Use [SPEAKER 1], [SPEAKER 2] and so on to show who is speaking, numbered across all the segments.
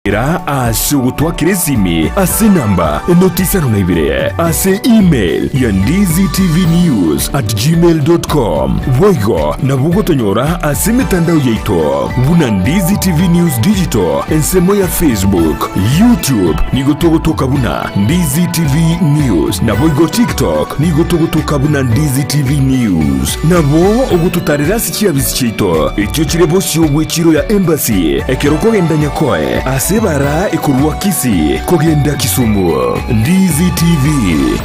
[SPEAKER 1] Ira ase gutwa kiresimi ase namba 972 ase email ya ndizitv@gmail.com. Voigo na bugotonyora ase mitandao yaito buna Ndizi TV News Digital ensemo ya Facebook, YouTube nigotogotoka buna Ndizi TV News na voigo TikTok nigotogotoka buna Ndizi TV News nabo ogututarira sikiabisi chito ekyo kirebo syo chiro ya embassy ekeroko genda nyakoe asebara ekurwa Kisii kogenda Kisumu. Ndizi TV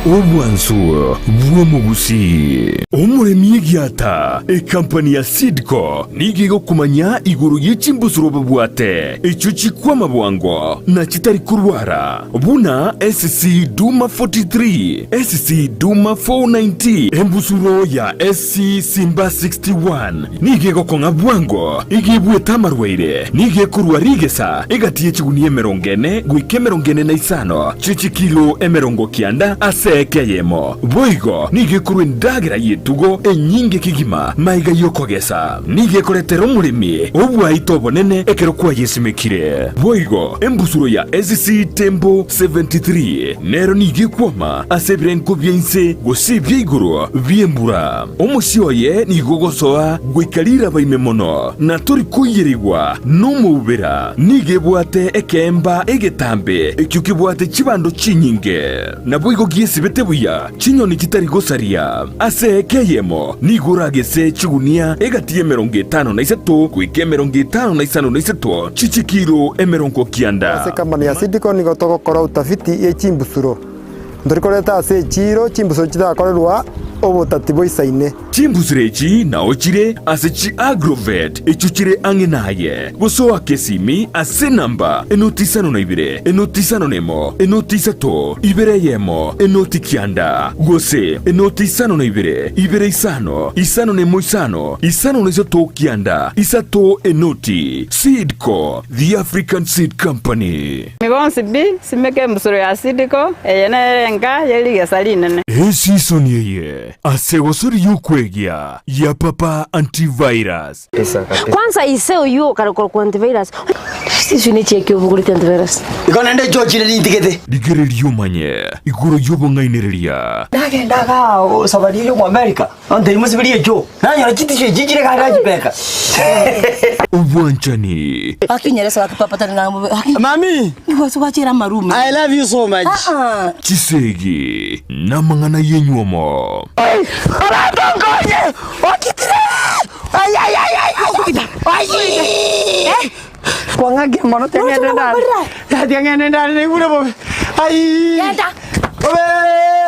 [SPEAKER 1] obwansu bwo Gusii omuremi gyata company ya Sidco nigigo kumanya iguru yichimbusuro bwate ekyo chikwama bwango na kitari kurwara buna SC Duma 43 SC Duma 490 embusuro ya SC Simba 61 nigigo konga bwango igibwe tamarweire nige kurwa rigesa igatiye chiguniye merongene gwike merongene na isano chichi kilo emerongo kianda asekeyemo boigo nige kurwe ndagira yetugo enyinge kigima maiga yokogesa nige koretero murimi obwa itobonene ekero kwa yesimekire boigo embusuro ya SC Tembo 73 nero nige kwama asebren kubyense gosibye iguru byembura omusyoye nigogosoa gwikalira baimemono na turi kuyirigwa numubera nige bwate ekemba egetambe ekyukibwate chibando chinyinge na boigo giesibete buya chinyoni kitari gosaria ase ekeyemo niguragese chigunia egatiye 53 kwike 55 chichikiro emerongo kianda
[SPEAKER 2] ase company ya Sidco nigotogokora utafiti yechimbusuro ndorikoreta ase chiro chimbusuro chitakorerwa obutatibo isaine
[SPEAKER 1] chimbuzirechi na ochire ase chi agrovet echuchire angenaye gosoa kesimi ase namba enotisano na ibire enotisano nemo enotisato ibere yemo enotikianda gose enotisano na ibire isano nemo isano nesoto kianda isato enoti Sidco the African Seed Company
[SPEAKER 3] migonsi bi simeke mbusuro ya Sidco yenerenga yelige salinene
[SPEAKER 1] season yeye asegosori yukwegia ya papa antivirus
[SPEAKER 4] kwanza iseo yu karokoro kwa antivirus sisi ni cheki ubugurite antivirus
[SPEAKER 5] ikona nde jochire nindigete
[SPEAKER 1] digere lyomanye iguro yobo ngainereria
[SPEAKER 5] nagendaga sabari yo mu America ande musibiri ejo nanya kitishe jijire kangaji beka
[SPEAKER 1] ubwanchani
[SPEAKER 4] akinyeresa wakipapata na
[SPEAKER 5] mami
[SPEAKER 4] niwazo wachira marume
[SPEAKER 5] I love you so much
[SPEAKER 1] chisegi namangana yenywomo
[SPEAKER 5] aratongoje wakitire ay kwangage mono tengene ndani tengene ndani ngure bo ay
[SPEAKER 4] yenda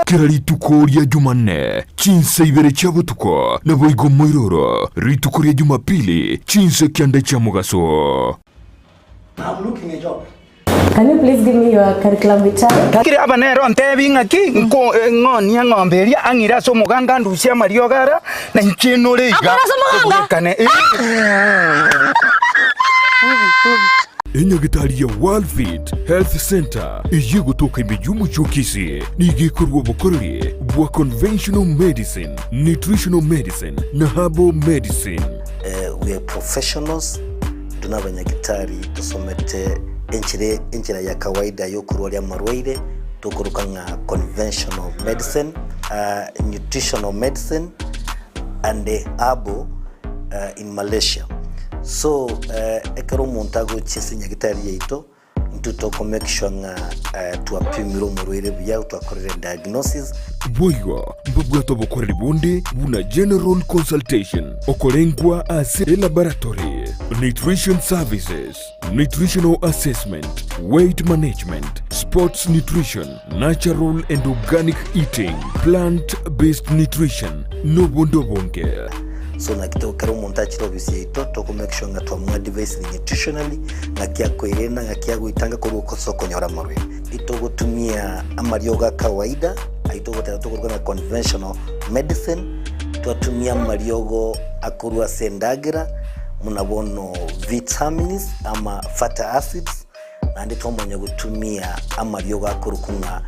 [SPEAKER 1] kera rituko rya Jumanne chinse ibere chabutuko na boigo moiroro rituko rya Jumapili chinse kianda cha mugaso.
[SPEAKER 5] I'm looking a job.
[SPEAKER 4] Can you please give me your curriculum vitae?
[SPEAKER 5] Kire abanero ntebi ngaki nko ngoni ngomberia angira so muganga nducia mariogara na nchino reiga.
[SPEAKER 4] Akara so muganga.
[SPEAKER 5] Kane
[SPEAKER 1] Enyagitari ya World Fit Health Center iye gutoka imbejumu chokisi nige kurwa bokorori bwa conventional medicine, nutritional medicine na herbal medicine.
[SPEAKER 6] We are professionals tunabanyagitari tusomete enchira ya kawaida yo kurwalia marwaire tukuruka nga conventional medicine, nutritional medicine and herbal in Malaysia. So ekero montago chisinya gitari yeito ntuto make sure nga tuapimiro murwire bya twakorera diagnosis
[SPEAKER 1] boigo mbabwa tobokorera bonde buna general consultation okorengwa ase laboratory nutrition services, nutritional assessment, weight management, sports nutrition, natural and organic eating, plant-based nutrition no bondo bonge.
[SPEAKER 6] So na kito karo montachiro bisi ito to make sure nga twa device nutritionally na kia koirena nga kia guitanga ko soko nyora marwe ito gutumia amarioga kawaida aito gutatu na conventional medicine tuatumia mariogo akurwa sendagira munabono vitamins ama fatty acids na ndito mwenye gutumia amarioga akurukunga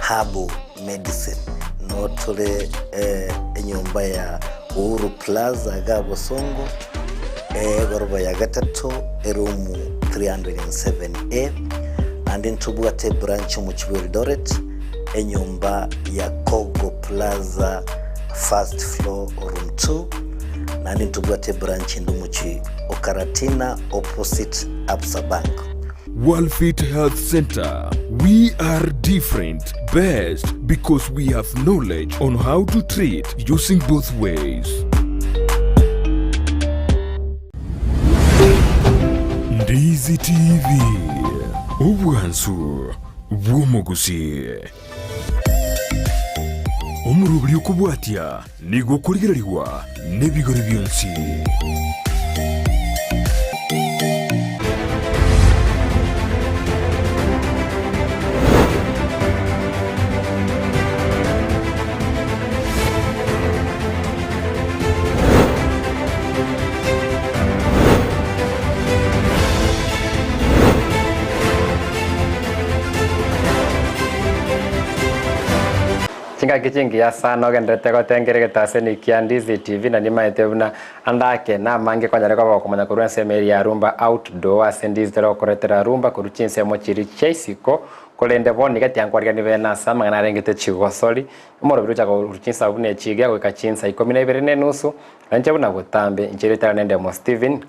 [SPEAKER 6] herbal medicine no tole enyomba ya Uhuru Plaza Gabo Songo goroba ya gatatu erumu 307A nandi ntubwate branch mu Kivu Eldoret enyumba ya Kogo Plaza first floor room 2 nandi ntubwate branch ndumuchi Okaratina opposite Absa Bank.
[SPEAKER 1] Worldfit Health Center. We are different, best because we have knowledge on how to treat using both ways. Ndizi TV. Obwansu bw'omugusi. Omurubiri okubwatya nigwo kuligirwa n'ebigori byonsi.
[SPEAKER 7] Chinga kichingi ya sana ogendete gotengere getaseni kia Ndizi TV na nimaete buna andake na mange kwanyare kwa bakomanya kurwa semeri ya rumba outdoor asendizi tero koretera rumba kuruchinse mo chiri cheisiko kolende boni gati yankwarga ni bena sama ngana rengete Chigosori moro birucha ko ruchinsa bune chige ko kachinsa 12 ne nusu anche buna butambe inchire tara nende mo Steven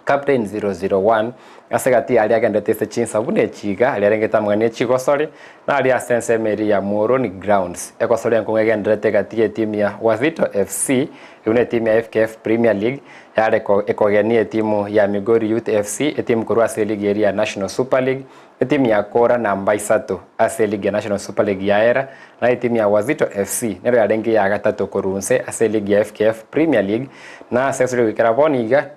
[SPEAKER 7] Captain 001 asegati ali agendete se chinsa bune chiga ali arengeta mwene Chigosori na ali asense meri ya Moroni grounds ekosori yankunga agendete gati timu ya Wazito FC une timu ya FKF Premier League yale ko ekogenie timu ya Migori Youth FC timu kurwa league area National Super League timu ya Kora na Mbaisatu ase league ya National Super League ya era na timu ya Wazito FC nero yarengi ya gatatu kurunse ase league ya FKF Premier League na ase wikaraboniga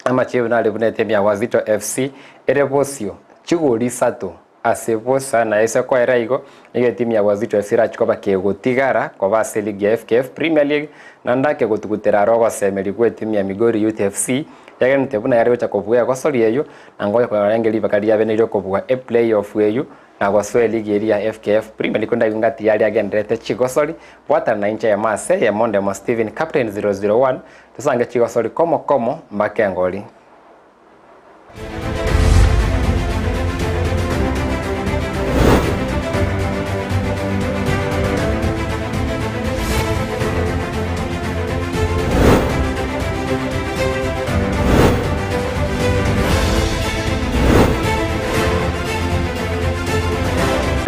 [SPEAKER 7] ama chivu na libune timu ya Wazito FC erebosio chigori satu asebosa na ese kwa eraigo nige timu ya Wazito FC rachikoba kegotigara kwa base league ya FKF Premier League na ndake gotukutera rogo semeri kwe timu ya Migori Youth FC yagene tebuna yari gocha kobuya gosori eyo na ngoya kwa rangeli bakari yabene iro kobuwa a playoff eyo na goswe league area FKF Premier League ndai ngati yali agendrete Chigosori wata na incha ya mase ya monde mo Steven Captain 001 tusange Chigosori komo mbakengoli.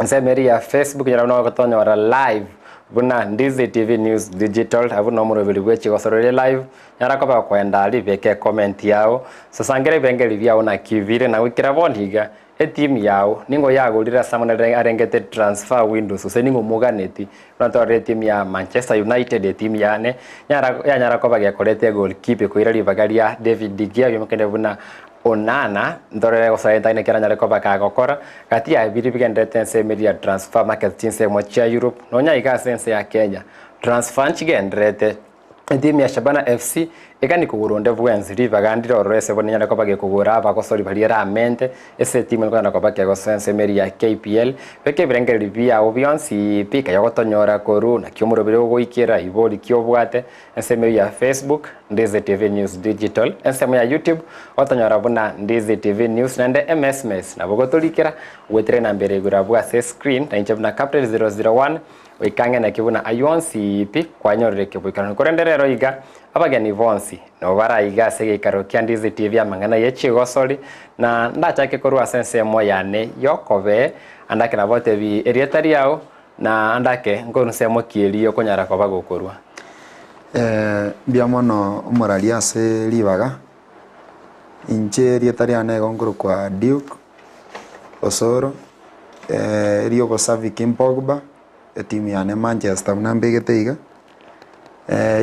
[SPEAKER 7] Semeri ya Facebook nyarabona gotonya wara live buna Ndizi TV News Digital abu nomuro biligwe Chigosori live nyarakoba kwenda ali beke comment yao sasangere bengeli byao na kivire na wikira bonhiga team yao ningo yagurira samana arengete transfer windows use ningo muganeti natore team ya Manchester United team yane nyarakoba gekorete goalkeeper koirali bagaria David De Gea yomekende buna Onana ndorere gosaita ine kera nyare koba kagokora kati ya biri bigendete nse media transfer market tinse mo cha Europe nonya iga sense ya Kenya transfer chigendrete timu ya Shabana FC ekani kuguronde bwenzi bagandira orese bone nyare koba gekugura abakosori baliera amente ese timu ngana koba kego sense media KPL beke birengeri bia obionsi pika yagotonyora koru na kyomuro bire goikira ibori kyobwate ense media Facebook Ndizi TV News Digital ense ya YouTube otonyora buna Ndizi TV News nande MSMS na bogotolikira wetre na mbere gura bwa screen na inche buna Captain 001 wikange na kibuna ayonsi ipi kwa nyorere kibukana korenderero iga abageni vonsi no baraiga sege karokia Ndizi TV amangana ye Chigosori na ndachake korwa sense moyane yokobe andake na bote bi erietari yao na andake ngonu semo kieli yokonyara kwa bagokorwa
[SPEAKER 2] bia mono umuralia se libaga inche erietari ane gongoro kwa Duke Osoro rio Gosavi Kimpogba timu ya Manchester unambegete iga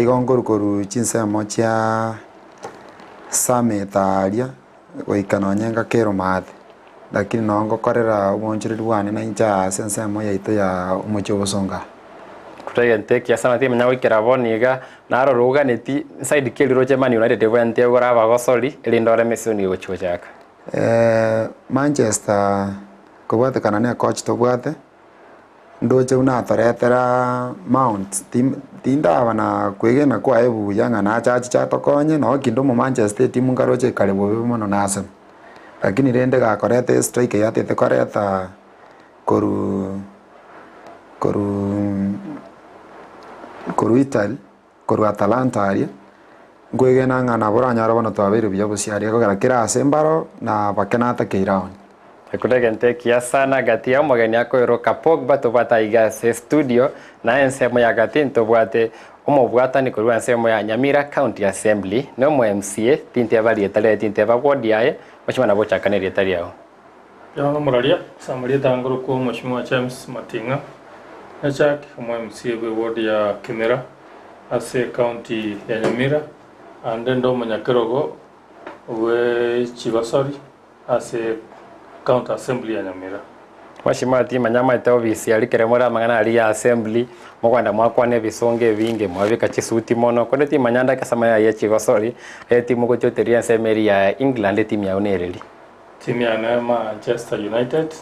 [SPEAKER 2] igongoro koru chinsemo chia sametaria goikanonyenga kero mate lakini nongo korera ubonjiri wane na incha sensemo yaito ya umuchobosonga
[SPEAKER 7] kutayente kia sama timu nyawo kiraboniga naro ruganeti side keliro che Man United evente gora bagosori elindore mesoni gochojaka
[SPEAKER 2] Manchester kobwate kanane coach tobwate ndoche unatoretera Mount tinda bana kwegena kwa ebu yanga na chachi chatokonye no kindo mu Manchester timu ngaroche karibu mono nasem lakini rende gakorete strike yatete koreta koru Italy koru Atalanta aria ngwegena ng'ana boranyara bono twabere buya busiaria kogera kirase mbaro na bakenata keiraoni
[SPEAKER 7] Ekurege kia sana gati ya mwageni akoiroka Pogba tubata igase studio na ensemo ya gati ntobwate umobwatani kurwa ensemo ya Nyamira County Assembly no mu MCA tinte bali etale tinte ward yae mashimana bochakaneri etali yao
[SPEAKER 8] Yana muralia samaria tangoro ko mashimwa James Matinga nachak mu MCA we ward ya Kimera ase county ya Nyamira ande ndo munyakirogo we Chigosori ase county assembly ya Nyamira
[SPEAKER 7] Mashima ati manyama ita ofisi alikere mora mangana ali ya assembly mokwanda mwakwane bisonge vinge mwabika chisuti mono kone ti manyanda kasama ya Chigosori timu ko choteria nsemeri ya England timu ya unereli
[SPEAKER 8] timu ya Manchester United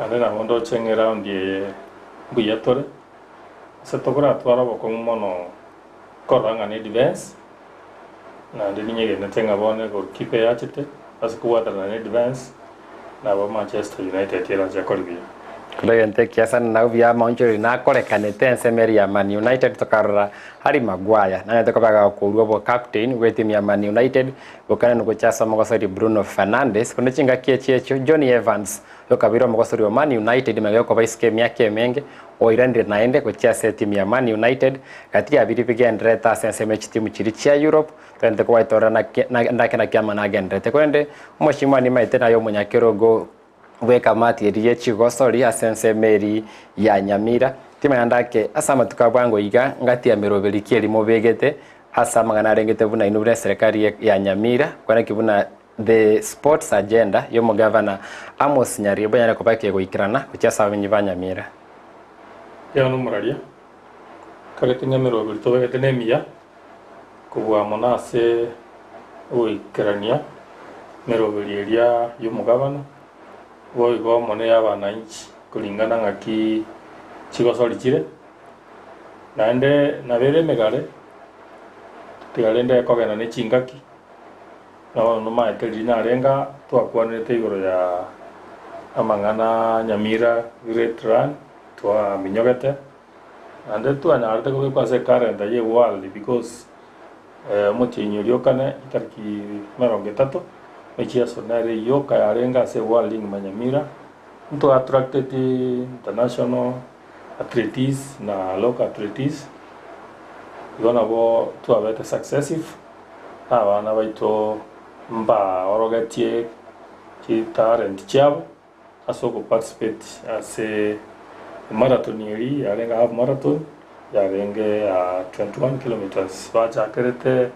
[SPEAKER 8] ande na mondo chenge round ye buyatore setokora twara boko mono koranga ni defense na ndinyege natenga bone goalkeeper yachite asikuwata na defense na ba Manchester United ira jakoribia
[SPEAKER 7] Kulege kiasa na ubia Manchester na korekanete nsemeri ya Man United tokarra Harry Maguire na natokaga kuruwa bo captain we timu ya Man United bokana no kuchasa mogosori Bruno Fernandes kuna chinga kiechecho Johnny Evans yokabiro mogosori wa Man United mageko vice game yake menge oirande naende kuchasa timu ya Man United katika abiri pigende ta senseme timu chiri cha Europe twende kwa itora na kiama na gendete kwende mheshimiwa ni maite na yo munyakirogo weka mati eriye Chigosori asense meri ya Nyamira tima yandake asama tukabwango iga ngati ya merobeli kieli mobegete hasa magana rengete buna inubure serikali ya Nyamira kwana kibuna the sports agenda yo mugavana Amos Nyaribo yana kopake goikirana kuchasa abanyi ba Nyamira
[SPEAKER 8] ya no muralia kare tinya merobeli tobegete nemia kubwa monase oikirania merobeli eria yo mugavana Woigo mone ya wananchi kulingana ngaki Chigosori chire naende nabere megare tigalende kogena ne chingaki no maeteli na renga twakwanete igoro ya amangana Nyamira Great Run twa minyogete ande twanarete ko kwase karenda ye world because mutinyo lyokane itariki 30 mechia sonare yoka yarenga se world in Nyamira mtu attracted international athletes na local athletes yona bo tu abete successive abana baito mba orogatie ki talent chabo asoko participate ase marathonieri yarenga half marathon yarenge 21 kilometers bacha kerete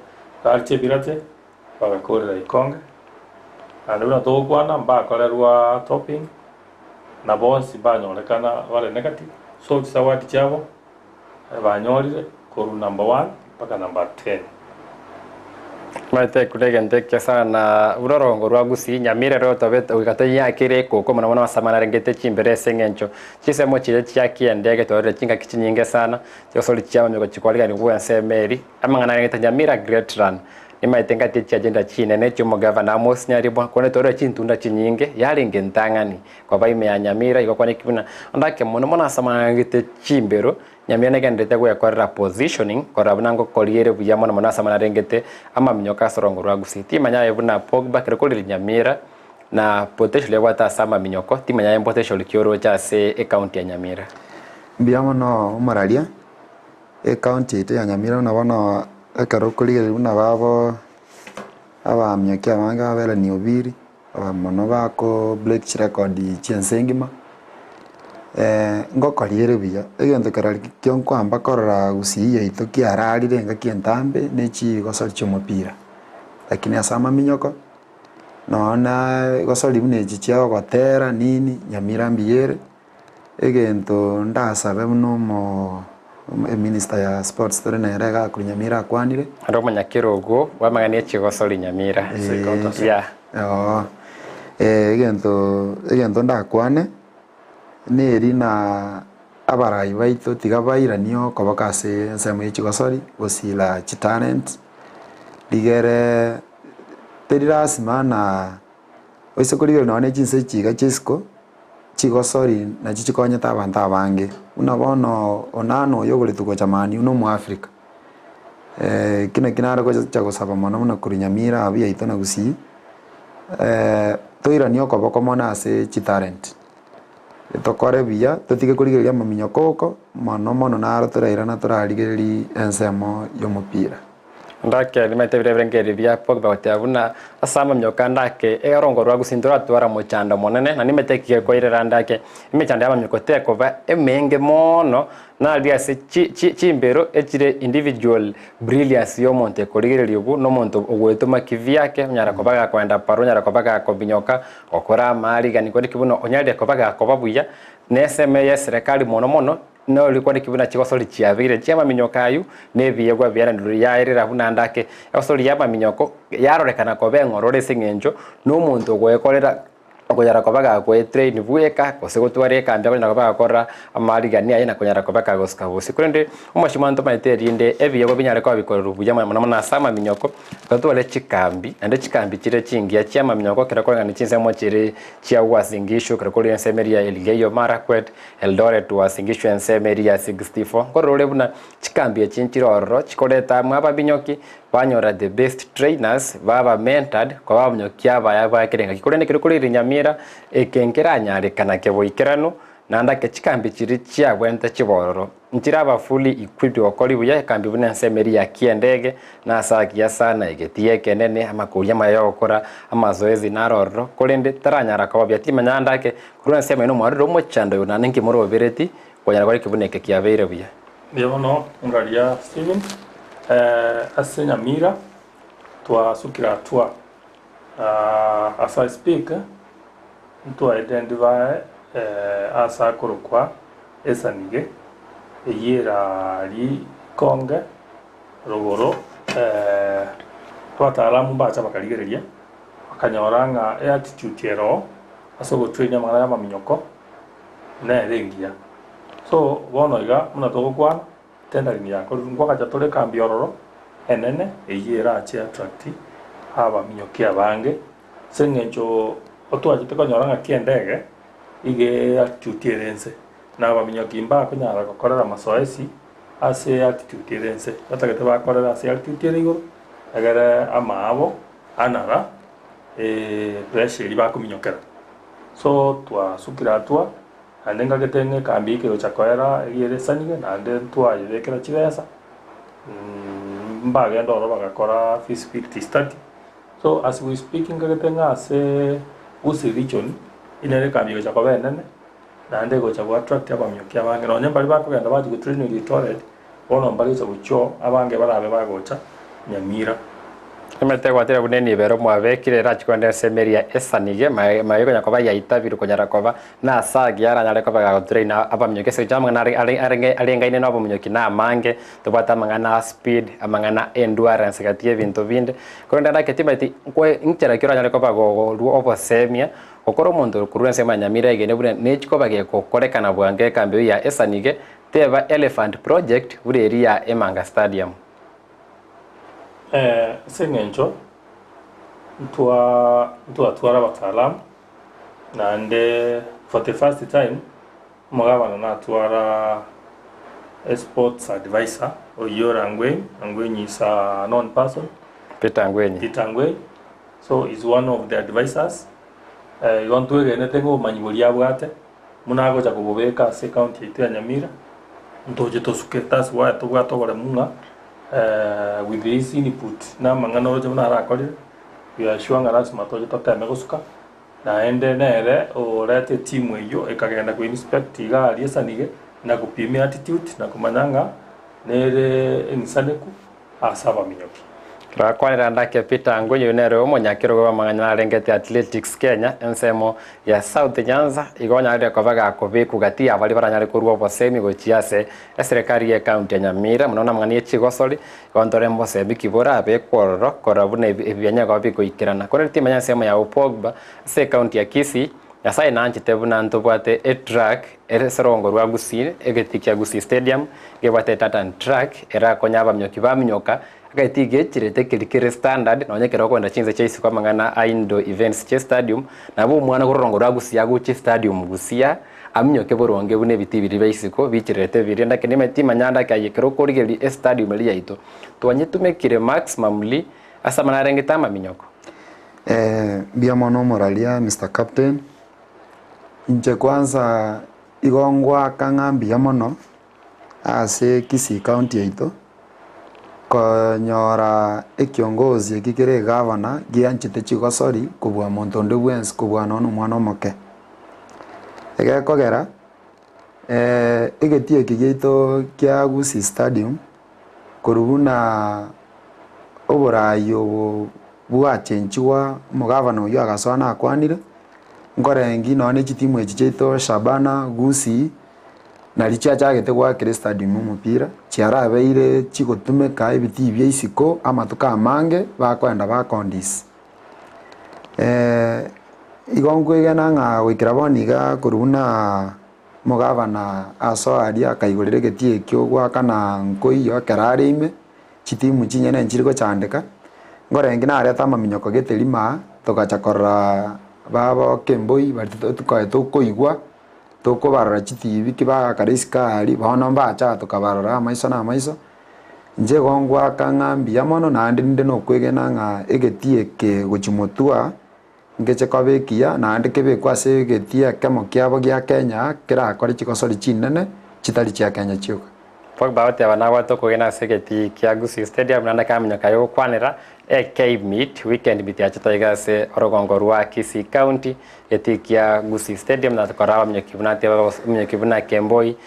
[SPEAKER 8] karche birate bagakorera ikonge Anduna to kwana mba kolerwa topping na bonsi banyorekana wale negative so sawati chabo banyorire koru number 1 mpaka number 10
[SPEAKER 7] Maite kulege ndeke sana urorongo rwa Gusii Nyamira ro tobet ukate yakire koko mwana mwana samana rengete chimbere sengencho chisemo chile chiaki ndege tore chinga kichinyinge sana cyosoli cyama mego chikwalika ni kuwa semeri amangana rengete Nyamira Great Run nimaitenga tichi agenda chine ne chumo governor Amos Nyaribo kone tore chintunda chinyinge yaringe ntangani kwa baime ya Nyamira iko kwane kibuna ndake mono mwana samana rengete chimbero Nyamira negendete kwa yakorera positioning kora bunango koliere buya mwana mwana samana rengete ama minyoka sorongo rwa Gusii timanya yebuna Pogba kirikoli Nyamira na potential ya wata sama minyoko timanya ya potential kioro cha se account ya Nyamira
[SPEAKER 2] mbiyamo no maralia account ite ya Nyamira unabona karokoli una babo aba mnyaki abanga abela ni obiri abamono bako black record chiensengima ngokoliere biya egento karali kionkwamba korora Gusii yaito kiararire ngakientambe nechi Gosori chomopira lakini asama minyoko naona Gosori bunechi chiao gotera nini Nyamira mbiere egento ndasabe muno mo minister ya sports tore na erega kuri Nyamira kwanire
[SPEAKER 7] ndo munyakirogo wamagania Chigosori Nyamira ya
[SPEAKER 2] egento ndakwane neri na abarai baito tigabairaniyo kobakase nsemo ya Chigosori gosila chitalent ligere terirasima na oise korigera none chinse chiga chisiko Chigosori na chichikonyeta abantu abange una bono onano yogoretu gochamani uno mu Africa kino kinara gocha gosaba mono na kuri Nyamira abi yaito na Gusii toirani okoboko mona ase chitalent tokore biya totige kurigeria maminyokoko mono naro torairana torarigereri ensemo y'omupira
[SPEAKER 7] ndake limete birengeri bya Pogba gotabuna asama myoka ndake erongo rwa gusindura twara mochanda monene na nimetekiye koirera ndake imechanda ya myoko teko ba emenge mono na lia se chimbero echire individual brilliance yo monte korigererio bu no monto ogwetuma kivyake nyara kobaga kwenda paro nyara kobaga kobinyoka okora mali gani kodi kibuno onyalde kobaga kobabuya neseme ya serikali mono no likuwa nikibuna Chigosori chiavire chiama minyoka ayu nebiyegwa byara nduri yairira buna ndake Chigosori yaba minyoko yarorekana kobengo rore singenjo no muntu gwekorera okonyara kobaga kwe train bueka kosegotware kambya konyara kobaga kora amali gani ayina konyara kobaga goska busi kurende umashimanto maiterinde ebiyegwa binyare kwa bikorera buya mwana sama minyoko katwale chikambi ande chikambi chire chingia chiama minyoko kirakoranga ni chinse mo chire chia wasingisho kirakori ensemeria Elgeyo Marakwet Eldoret wasingisho ensemeria 64 korore buna chikambi echinchiroro chikoreta mwaba binyoki banyora the best trainers baba mentored kwa babnyokia baya kirenga kikorende kirikuri Nyamira ekenkera nyare kana keboikerano nanda ke chikambi chiri chia bwente chibororo ntira ba fully equipped okori buya kambi buna ensemeri ya kiendege na sakia sana egetie kenene amakuria mayo okora amazoezi naroro kolende taranyara kwa byati manyanda ke kuruna sema no mwaro mo chando na ninki moro bereti kwanyara kwa kibuneke kiabeire buya
[SPEAKER 8] Biyono ngalia Steven ase Nyamira twasukira twa as I speak to identify asa korokwa esanige eyera li konge rogoro twataramu bacha bakarigereria bakanyoranga attitude yero asogo train amara ya maminyoko na erengia so bono iga muna togokwana tendering yako ngwa kaja tole kambi ororo enene eyera achi attract aba minyoki abange sengenjo otwaje tekonyoranga kiendege ige attitude erense na aba minyoki mba kunyara kokorera masoesi ase attitude erense batagete bakorera ase attitude erigo agara amabo anara pressure iba kuminyokera so twasukira twa andenga getenge kambi ke ochakoera egire sanige na ande twa yekera chiresa mbaga ndoro bagakora feasibility study so as we speaking gagetenga ase Gusii region inere kambi ke chakobe nene na ande go chabu attract abamyoki abange no nyamba bakogenda baje ku training retoret ono mbali zo bucho abange barabe bagocha Nyamira
[SPEAKER 7] Emete gwatira buneni bero mwabekire rachikwende semeria esanige mayego nyakoba yaitabiru konyarakova na sagi yaranyare koba ga train abamnyoke se jamanga na arenga ine nabo mnyoki na mange tobata mangana speed amangana endurance gatie bintu binde konda na ketimati kwe inchera kiro nyare koba go obo semia okoro mondo kuruense Nyamira igene bune nechikoba ge kokorekana bwange kambi ya esanige teba elephant project bure area Emanga stadium
[SPEAKER 8] sengencho twara batalam na ande for the first time magabana na twara sports advisor oyora angwenyi is a non person
[SPEAKER 7] Peter Angwenyi
[SPEAKER 8] so is one of the advisors yontu egene tengo manyibolia bwate munago cha kubobeka se county yetu ya Nyamira ndoje tosuketas wa tugwatogore munga with this input na mangano roje muna rakorire ya shwanga rasma toje toteme gusuka na ende nere orete timu iyo ekagenda ku inspect iga liesanige na kupimia attitude na kumanyanga nere ensaneku asaba minyoki
[SPEAKER 7] rakwanira ndake Peter Angwenyi nero omonyakiro go manganya rengete athletics Kenya ensemo ya South Nyanza igonya ire kovaga kobiku gati abali baranyare kurwa bosemi gochiase eserikari ya county ya Nyamira munona mangani Chigosori kontore mbose bikibora abekororo korabune ebyanya go bikoikirana kore timanya nsemo ya Pogba se county ya Kisii yasai nanchi tebuna ntobwate track ereserongo rwa Gusii egetikia Gusii stadium gebwate tatan track era konyaba mnyoki ba mnyoka agatige kirete kirikire standard no nyekero kwenda chinze chase kwa mangana aindo events che stadium na bo mwana kurongo rwa Gusii aguchi stadium Gusia aminyoke boronge bune biti biri baisiko bichirete birenda kenime tima nyanda kayekero korigeli stadium ali yaito twanyitumekire maximumly asa manarengeta maminyoko
[SPEAKER 2] bia mono moralia Mr. Captain nje kwanza igongwa kangambia mono ase Kisii County yaito konyora ekiongozi ekikere governor gianchite Chigosori kubwa Montonde Wens kubwa nono mwana omoke egekogera egetie kigeito kia Gusii Stadium korubuna oborayo bwachenchiwa mugavana uyu agasona akwanire ngorengi none chitimu echicheito Shabana Gusii na licha chagete gwakire stadium umupira chiarabeire chigotumeka ebiti bya isiko amatuka amange bakwenda bakondis igongwege nanga wikira boniga kuruna mugavana asoaria akaigurire getie kyo gwakana nkoiyo kararime chitimu chinyene nchiriko chandeka ngorengi na areta maminyoko getelima tokachakora babo kemboi batitukae tukoigwa tukubarora chitivi kibaga karisikari bono mbacha tukabarora maiso na maiso nje gongwa kangambia mono nandi nde no kwegena nga egetie ke guchimotua ngeche kabekia nandi kebe kwase egetie kemo kiabo gya Kenya kira akori Chigosori chinene chitari chia Kenya chiuka
[SPEAKER 7] Pogba wote abana to kugena segeti kia Gusii Stadium nanda kamenya kayo kwanira cave meet weekend meet ya chitoiga se orogongo rwa Kisii County etikia Gusii Stadium na tukarawa mnyekibuna Kemboi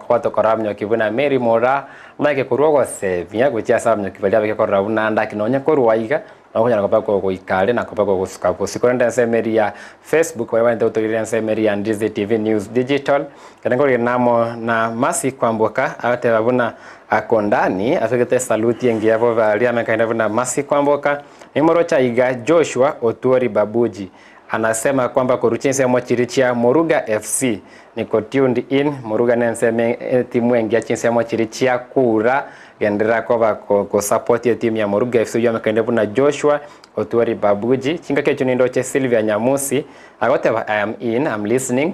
[SPEAKER 7] kwa tukarawa mnyekibuna Mary Mora mnake kuruwa se vya gutia sa mnyekibalia beke korra unanda kinonya kuruwaiga nakunya nakopako kuikale nakopako kusukapo sikonda semeri ya Facebook wa wende utogirira semeri ya Ndizi TV News Digital kanengori namo na masi kwamboka ate babuna akondani afegete saluti engiavo valia mekaenda buna masi kwamboka nimoro cha iga Joshua Otuori Babuji anasema kwamba kuruchinse mochirichia Moruga FC niko tuned in Moruga nenseme timu engia chinse mochirichia kura gendera ko support ya timu ya Moruga FC yo mekaenda buna Joshua Otuori Babuji chinga kecho nindo che Sylvia Nyamusi agote I am in I'm listening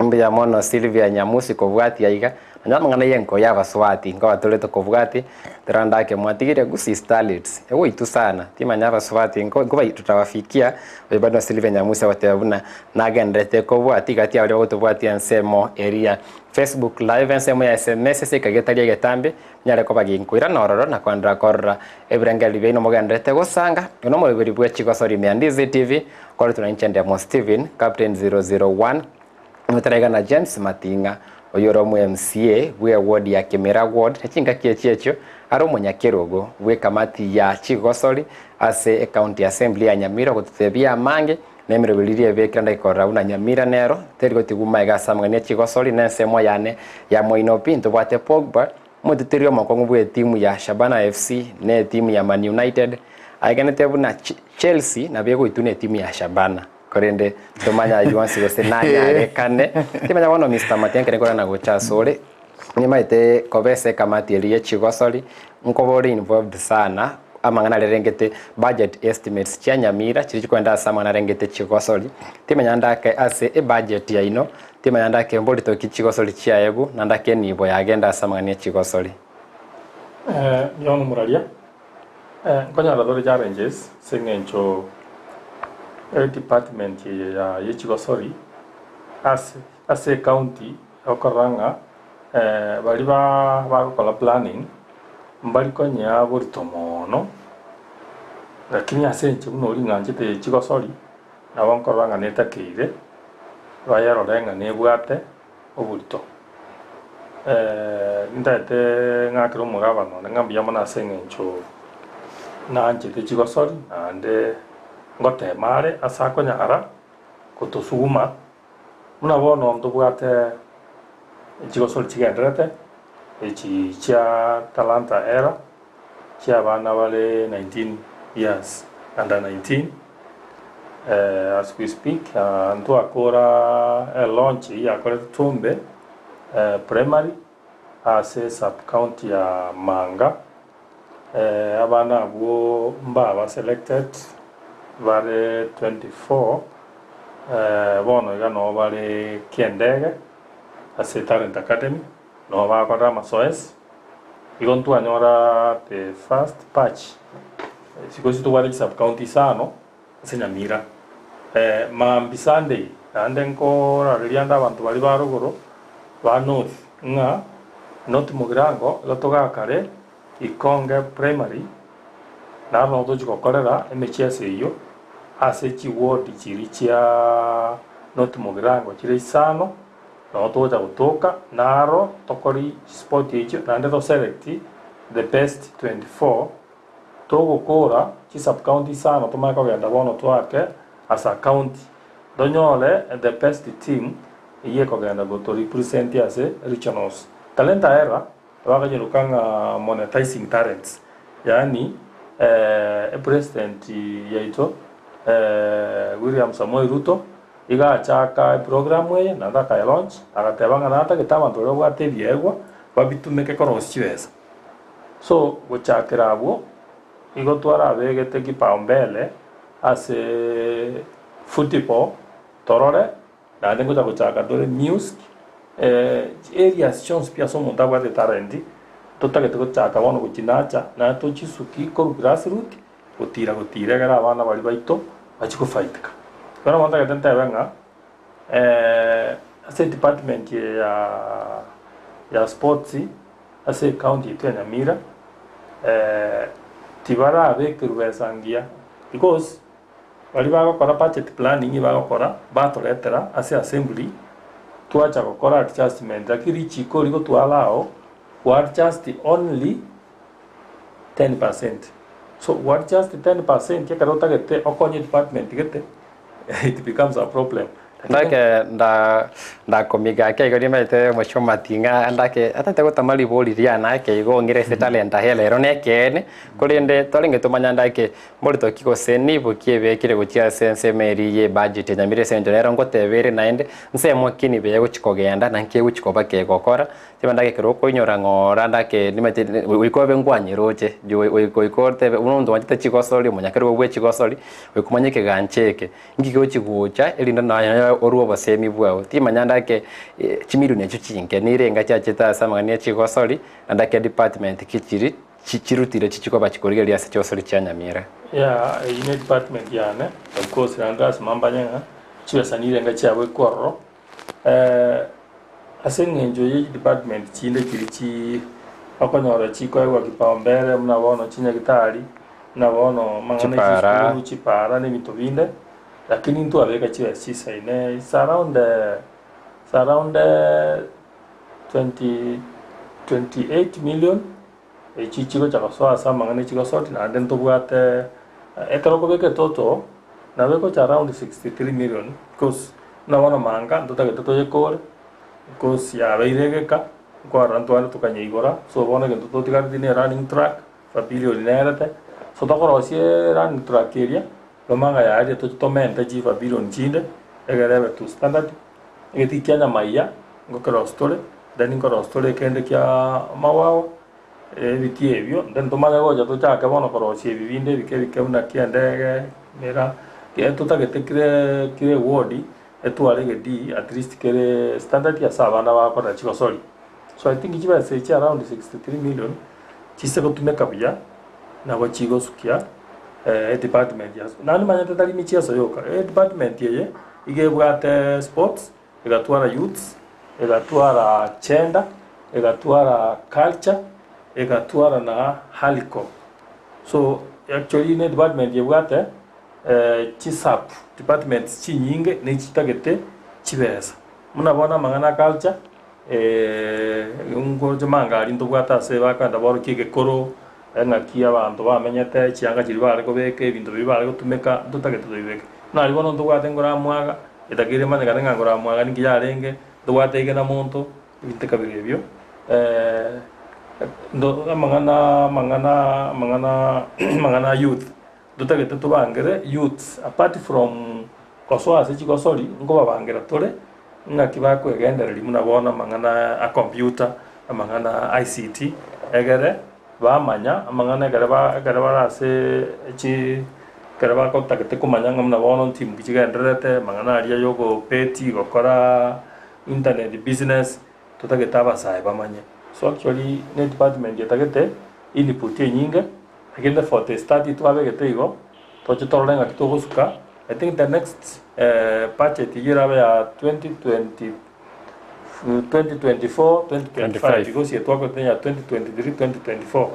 [SPEAKER 7] mbya mono Sylvia Nyamusi kovwati aiga nyamangana yenko yava swati ngo atoleto kovwati teranda ke mwatigire Gusii Starlets ewo itu sana tima nyava swati ngo tutawafikia bado Sylvia Nyamusi watebuna nagendete kovwati kati ya wale tovwati ansemo area Facebook live ansemo ya SMS sekagetalia getambe nyare ko baginkwira nororo na kwandra korra ebrangali bino mogendete gosanga no mo biri bwa Chigosori Ndizi TV kwa tunanchende mo Steven Captain 001 mutarega na James Matinga oyoro mu MCA we ward ya Nyamira ward echinga kiechecho aro munyakirogo we kamati ya Chigosori ase county assembly ya Nyamira gutebia mange nemero bilirie bekanda ikora una Nyamira nero tergo tiguma igasamwe Chigosori nensemo yane ya Moino Pinto bwate Pogba mutitirio makongo bwe timu ya Shabana FC ne timu ya Man United aiganete buna Chelsea na bego itune timu ya Shabana korende tomanya yuansi gose nanya kane timanya wono Mr. Matianke ngora na gocha sore ni maite kobese kamati ya Chigosori nkobori involved sana amangana lerengete budget estimates cha Nyamira chiri kwenda sama na rengete Chigosori timanya ndake ase e budget ya ino timanya ndake mboli to Chigosori chia yego nandake nibo ya agenda sama ne Chigosori
[SPEAKER 8] yono muralia ngonya la dole challenges sengencho department ya Chigosori ase county okoranga bali bakola planning mbali konya burito mono lakini ase nche buno linganjete Chigosori na wankoranga netakire bayaro lenga nebwate oburito ndate ngakiro mugabano ngambia mona sengencho na njete Chigosori ande ngote mare asako nyara kutosuma muna bono ndubwate Chigosori chigendrete echi cha talanta era cha bana wale 19 years under 19 as we speak ndo akora launch ya kore tumbe primary as sub county ya Manga abana abo mbaba selected bare 24 bono iga no bare kiendege ase Talent Academy no bakora masoes igon twanyora the first patch sikosi tuwari sub county sano ase Nyamira mambi Sunday ande nko rarianda abantu bari baruguru ba north nga not mugirango gatoga kare ikonge primary na no tuchikokorera MHS iyo ase chiward chiri chia not mugirango chiri isano no toja gutoka naro tokori sport icho nande to select the best 24 togukura chi sub county isano tumaka genda bono twake as a county donyole the best team iye kogenda go to represent ase regionals talent era wakajirukanga monetizing talents yani president yaito William Samoei Ruto iga chaka program we na ndaka ya launch agatebanga nata gitaba ntoro gwatebiegwa babitumeke koroschiweza so gochakira abo igo twara begete kipaumbele ase football torore na ndengo za gochaka dole music areas chons pia somo ndagwa de tarendi totagete gochaka bono gukinacha na tochisuki ko grassroots gutira gara abana bari baito bachiko fightka kana manda gatente benga ase department ya sports ase county ya Nyamira tibara abekirubesangia because bari bagokora budget planning bagokora batoretera ase assembly twacha gukora adjustment akiri chiko rigo twalao what just only 10%. So what just 10% yakarota gete okonye department gete it becomes a problem.
[SPEAKER 7] Ndake nda komiga ke igori mete mocho matinga ndake atate gutamali boli ria nake igo ngire se talent hele ro nekene kurinde tolinge tumanya ndake muri to kiko seni bukiebe kire gutia sense meri ye budget Nyamira senjo rero ngotebere naende nse mwakini be guchikogenda nanke guchikoba ke gokora tiba ndake kiro koinyora ngora ndake nimete wikobe ngwanyiroche jo wikoite unondo wachita Chigosori munyakero gwe Chigosori wikumanyike gancheke ngike uchigucha elinda na oruo basemi bwao ti manyanda ke chimiru ne chuchinge nirenga chachita samangania Chigosori ndake department kichiri chichirutire chichiko bachikorigeria se Chigosori cha Nyamira
[SPEAKER 8] ine department yane of course rangas mambanya chiwesa nirenga chabwe korro asengenjo ye department chinde kirichi akonyora chiko ewa kipaumbele mnabono chinya gitari mnabono mangana chipara ne mitobinde lakini ntu abeka chiwa sisa ine it's around 28 million chichiko chakasoa sama ngane Chigosori na ndento bwate ekaroko beke toto na beko cha around 63 million because na wana manga ndotake toto yekore because ya beiregeka kwa rantwana tukanye igora so bona ke toto tikardine running track fa billion nerate so tokoro sie running track area lomanga ya area to menta jiva billion chinde egerebe to standard egeti kyanya maiya ngokero stole then ngokero stole kende kya mawao bitie ebyo then tomaga goja to chaka bono korosie bibinde bike una kiandege mera ke tutagete kire wodi etwale di at least kere standard ya sabana ba kwa Chigosori so I think ichiba se around 63 million chise kutumeka bya na kwa Chigosukia department ya nani manyata tali michia so yoka department yeye igebwate sports igatwara youths igatwara gender igatwara culture igatwara na haliko so actually ne department yebwate chisap departments chinyinge ne chitagete chibesa munabona mangana culture ngo jamanga ali ndobwata se bakanda boro kige koro ngaki abantu bamenyete chianga chiri bare ko beke ibintu bibare gutumeka ndutagete bibeke na ali bono ndobwate ngora mwaga itagire mane kana ngora mwaga ningi yarenge ndobwate igena muntu ibiteka birebyo ndo mangana youth ndutagete tubangere youth apart from kosoa se Chigosori ngo babangera tore ngaki bakwegendera limu nabona mangana a computer mangana ICT egere bamanya amang'ana garaba ase chi garaba kontagete kumanya ng'amna bono timu kichigenderete mang'ana aria yogo peti gokora internet business tutagete abasae bamanye. So actually ne department yetagete input nyinge agende for the study twabegete igo toche torolenga kitogosuka. I think the next budget year ya 2024 2025 because yet wako tenya 2023 2024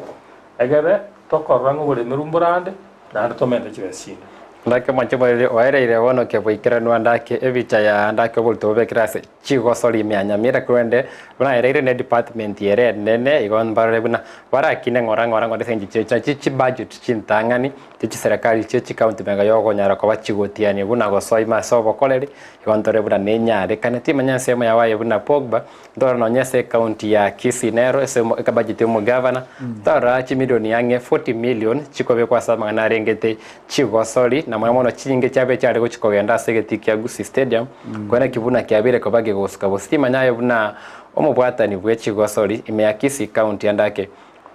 [SPEAKER 8] agere tokorango bole merumburande na tomende chibesine
[SPEAKER 7] ndake manche bole waereire wono ke boikira no ndake ebicha ya ndake bolto bekirase Chigosori Na Nyamira kwende bana ereire ne department yere nene igon barre buna bara kine ngoranga ngode senji chichi budget chintangani chichi serikali chichi county mega yogo nyara ko bachigotiani buna go soima sobo koleri igon tore buna nenyare kana timanya semo ya waye buna Pogba ndora no nyese county ya Kisii nero semo ka budget mo governor tara chi milioni yange 40 million chikobe kwa sama na rengete Chigosori na mwamono chinge chabe chare go chikogenda segeti kya Gusii stadium kwena kibuna kyabire ko bage gosuka bostima nyayo buna omubwatani bwe Chigosori ime Kisii county andake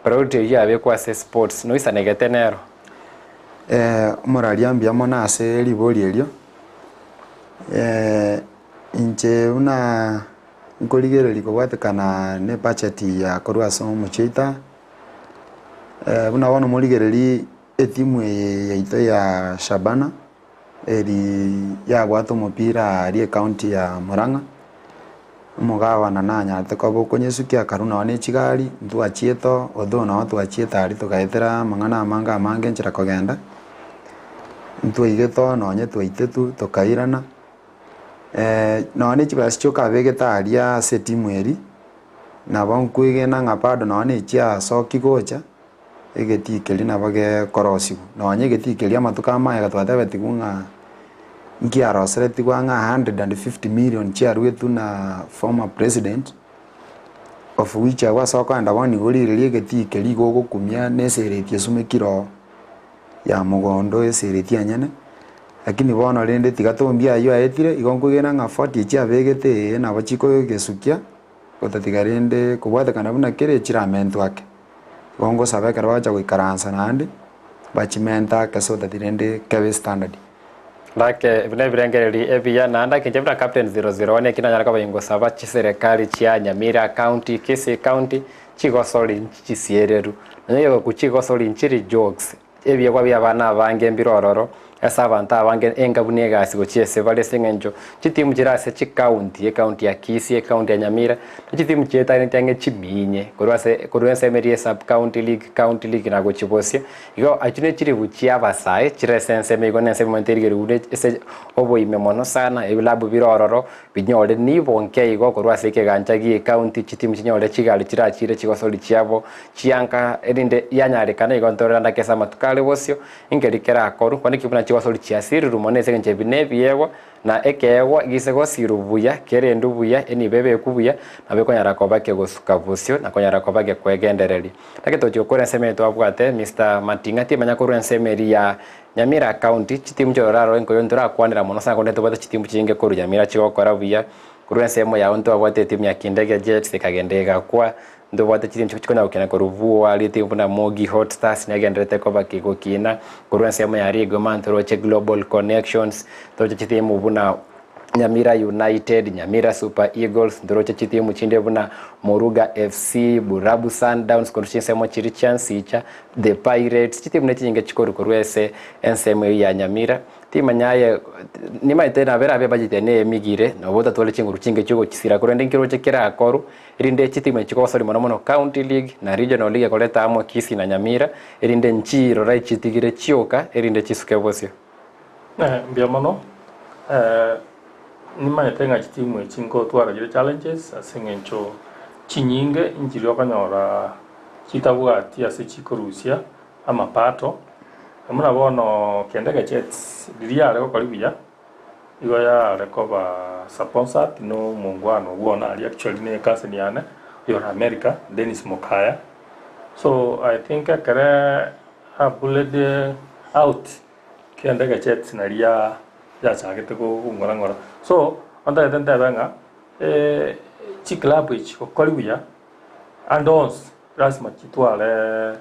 [SPEAKER 7] priority yabe kwa sports no isanegete nero
[SPEAKER 2] morali ambia mona ase libori elio inche una nkoligere likobwatekana ne budget ya korwa so muchita una wono moligereri etimu yaito ya Shabana eri ya bwato mupira ari county ya Murang'a mugawa na nanya tekobo konyesukia karuna wane chigari ntu achieto odho na watu achieta ari tugaetera mang'ana manga mange nchira kogenda ntu igeto nonye twaitetu tukairana none chibascho kabegeta aria setimu eri na bonkwige na ngapado none chia soki gocha egetikeli na bage korosibu nonye getikeli amatuka amaye gatwatebeti kunga nkiarosere gwanga 150 million chiarwetu na former president of which I was okanda boni gorirerie getikeli gogo kumia neseretie sumekiro ya mugondo eseretie anyene lakini bono rende tigatombia yo aetire igonkugena nga 40 chiabegete na bachiko gesukia gotatigarende kubwata kana buna kere chiramento ake gongo sabeka rawacha guikaransa nande bachimenta kesota dirende kebe standard
[SPEAKER 7] like bine birengereri ebia nanda kinjebra captain 001 kina nyaraka bayingo saba chi serikali chia Nyamira County Kisii County Chigosori chisiereru nayo ku Chigosori nchiri jokes ebia kwa bya bana bange mbirororo asa abantu abange engabune gasi go chiese vale sengenjo chitimu chirase chi county ya Kisii county ya Nyamira chitimu cheta ntange chiminye kurwase merie sub county league na go chibosie igo achine chiri buchi abasae chiresense mego nense monterigere ude ese obo imemono sana ebilabu birororo binyole ni bonke igo kurwase ke ganchagi county chitimu chinyole chigali chirachire Chigosori chiabo chianka erinde yanyare kana igo ntoranda kesa matukale bosio ingerikera akoru kwani kibuna Chigosori chiasiri rumone senje binebiego na ekewa gisego sirubuya kerendu buya eni bebe kubuya na beko nyarakoba ke gosuka busio na konyarakoba ke kwegendereri taketo chokora semeto abwate Mr. Matinga timanya korwa semeri ya Nyamira County chitimu choraro enko yontora kwanira mono sa konete bata chitimu chinge koru Nyamira chigokora buya korwa semo ya onto abwate timu ya Kindege Jets ikagendega kwa ndo bwate chitimu chikona ukena koruvu ali timu na Mogi Hot Stars nyagendrete ko bakiko kina korwa semo ya Rigo Mantro che Global Connections to chitimu buna Nyamira United, Nyamira Super Eagles, ndoroche chitimu chinde buna Moruga FC, Burabu Sundowns, konushinsemo chiri Chansicha, The Pirates, chitimu nechinge chikoru kurwese ensemo ya Nyamira. Tima nyaye nima itena vera abe bajite ne migire na boda tole chinguru chinge chugo chisira kurende nkiro chekera akoru irinde chitimu Chigosori mono county league na regional league koleta amo Kisii na Nyamira irinde nchiro rai chitigire chioka irinde chisuke bosio.
[SPEAKER 8] Mbia mono nima itenga chitimu chingo twara jire challenges asengencho chinyinge injiri okanyora chitabwati ase chikorusia ama pato amuna bono Kindege Jets diria reko kolibuya igo ya reko ba sponsored no mungwano wona ali actually ne kasini yana your America Dennis Mokaya so I think kare a bullet out Kindege Jets na ria ya chagete ko ngora so anda edenta banga chi club ich ko kolibuya and ons rasma chitwale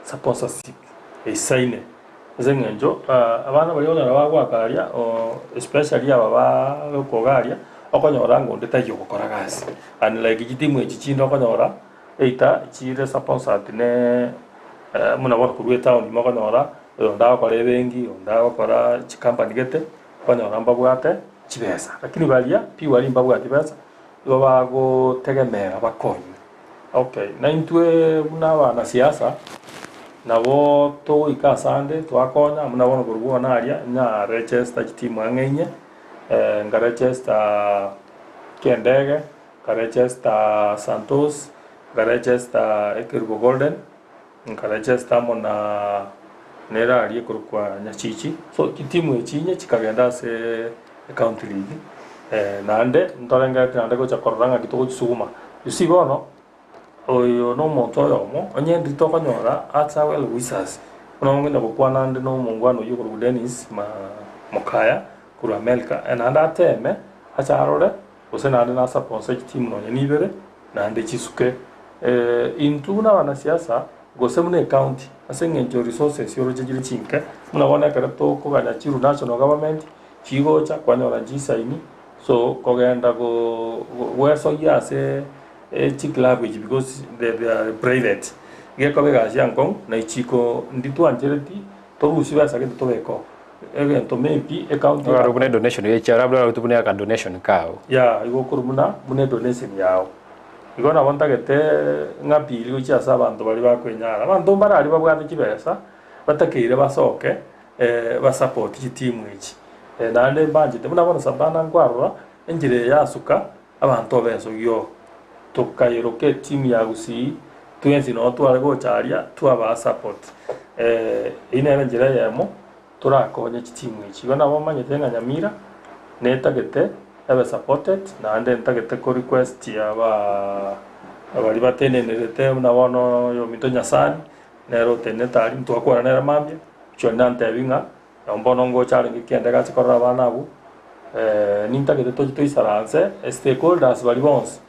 [SPEAKER 8] sponsorship isaine zengenjo abana bali ona bagwakaria especially aba bakogaria okonyora ngo ndetayo gukora gasi and like gitimu echichindo okonyora eita chire sponsor ne muna bora kurueta oni makonyora onda kwa bengi onda kwa company gete okonyora mbabwate chibesa lakini balia pi wali mbabwate besa ibo bagotegemera bakonyi okay na intwe muna bana siasa nabo to ikasande twakonya muna bona kurugona aria nya register timu angenye nga register Kendege nga register Santos nga register Ekirgo Golden nga register mona nera ali kurukwa nyachichi so timu echinye chikagenda se county league nande ntolenga nande ko chakoranga kitoko chisuma usibono oyo no monto yomo onye ndito kanyora atawel wisas unongenda kokwana ndi no mungwano yuko Dennis mokaya kuru America nanda ateme acharore usena ndi na sponsor team no nibere nande chisuke intuna wana siasa gosemune county asengenjo resources yoro jijiri chinke munabona karato ko gana chiru national government chigo cha kwanyora jisaini so kogenda go weso yase club because they are private geko bega yankong na ichiko nditu anjereti to usiba sake to beko to mempi account
[SPEAKER 7] ya rubune donation ye charabla rutubune aka donation kao
[SPEAKER 8] ya igo kurumuna mune donation yao igo na bonta gete ngapili uchi asa abantu bali bakwenyara abantu barali babwate kibesa batakire basoke ba support ki team echi nande banje muna bona sabana ngwarwa enjire yasuka abantu beso yo tukayiroke team ya Gusii tuenzi no twale go charia twaba support ine njira yemo turakonya team echi bana bomanye tenga Nyamira netagete aba supported na ande ntagete ko request ya abali batenenete una bono yo mitonya sani nero tenetari twakora nera mambye chonante binga ombono ngo chari ngikende gachi korra bana abu nintagete to isaranse stakeholders bali bons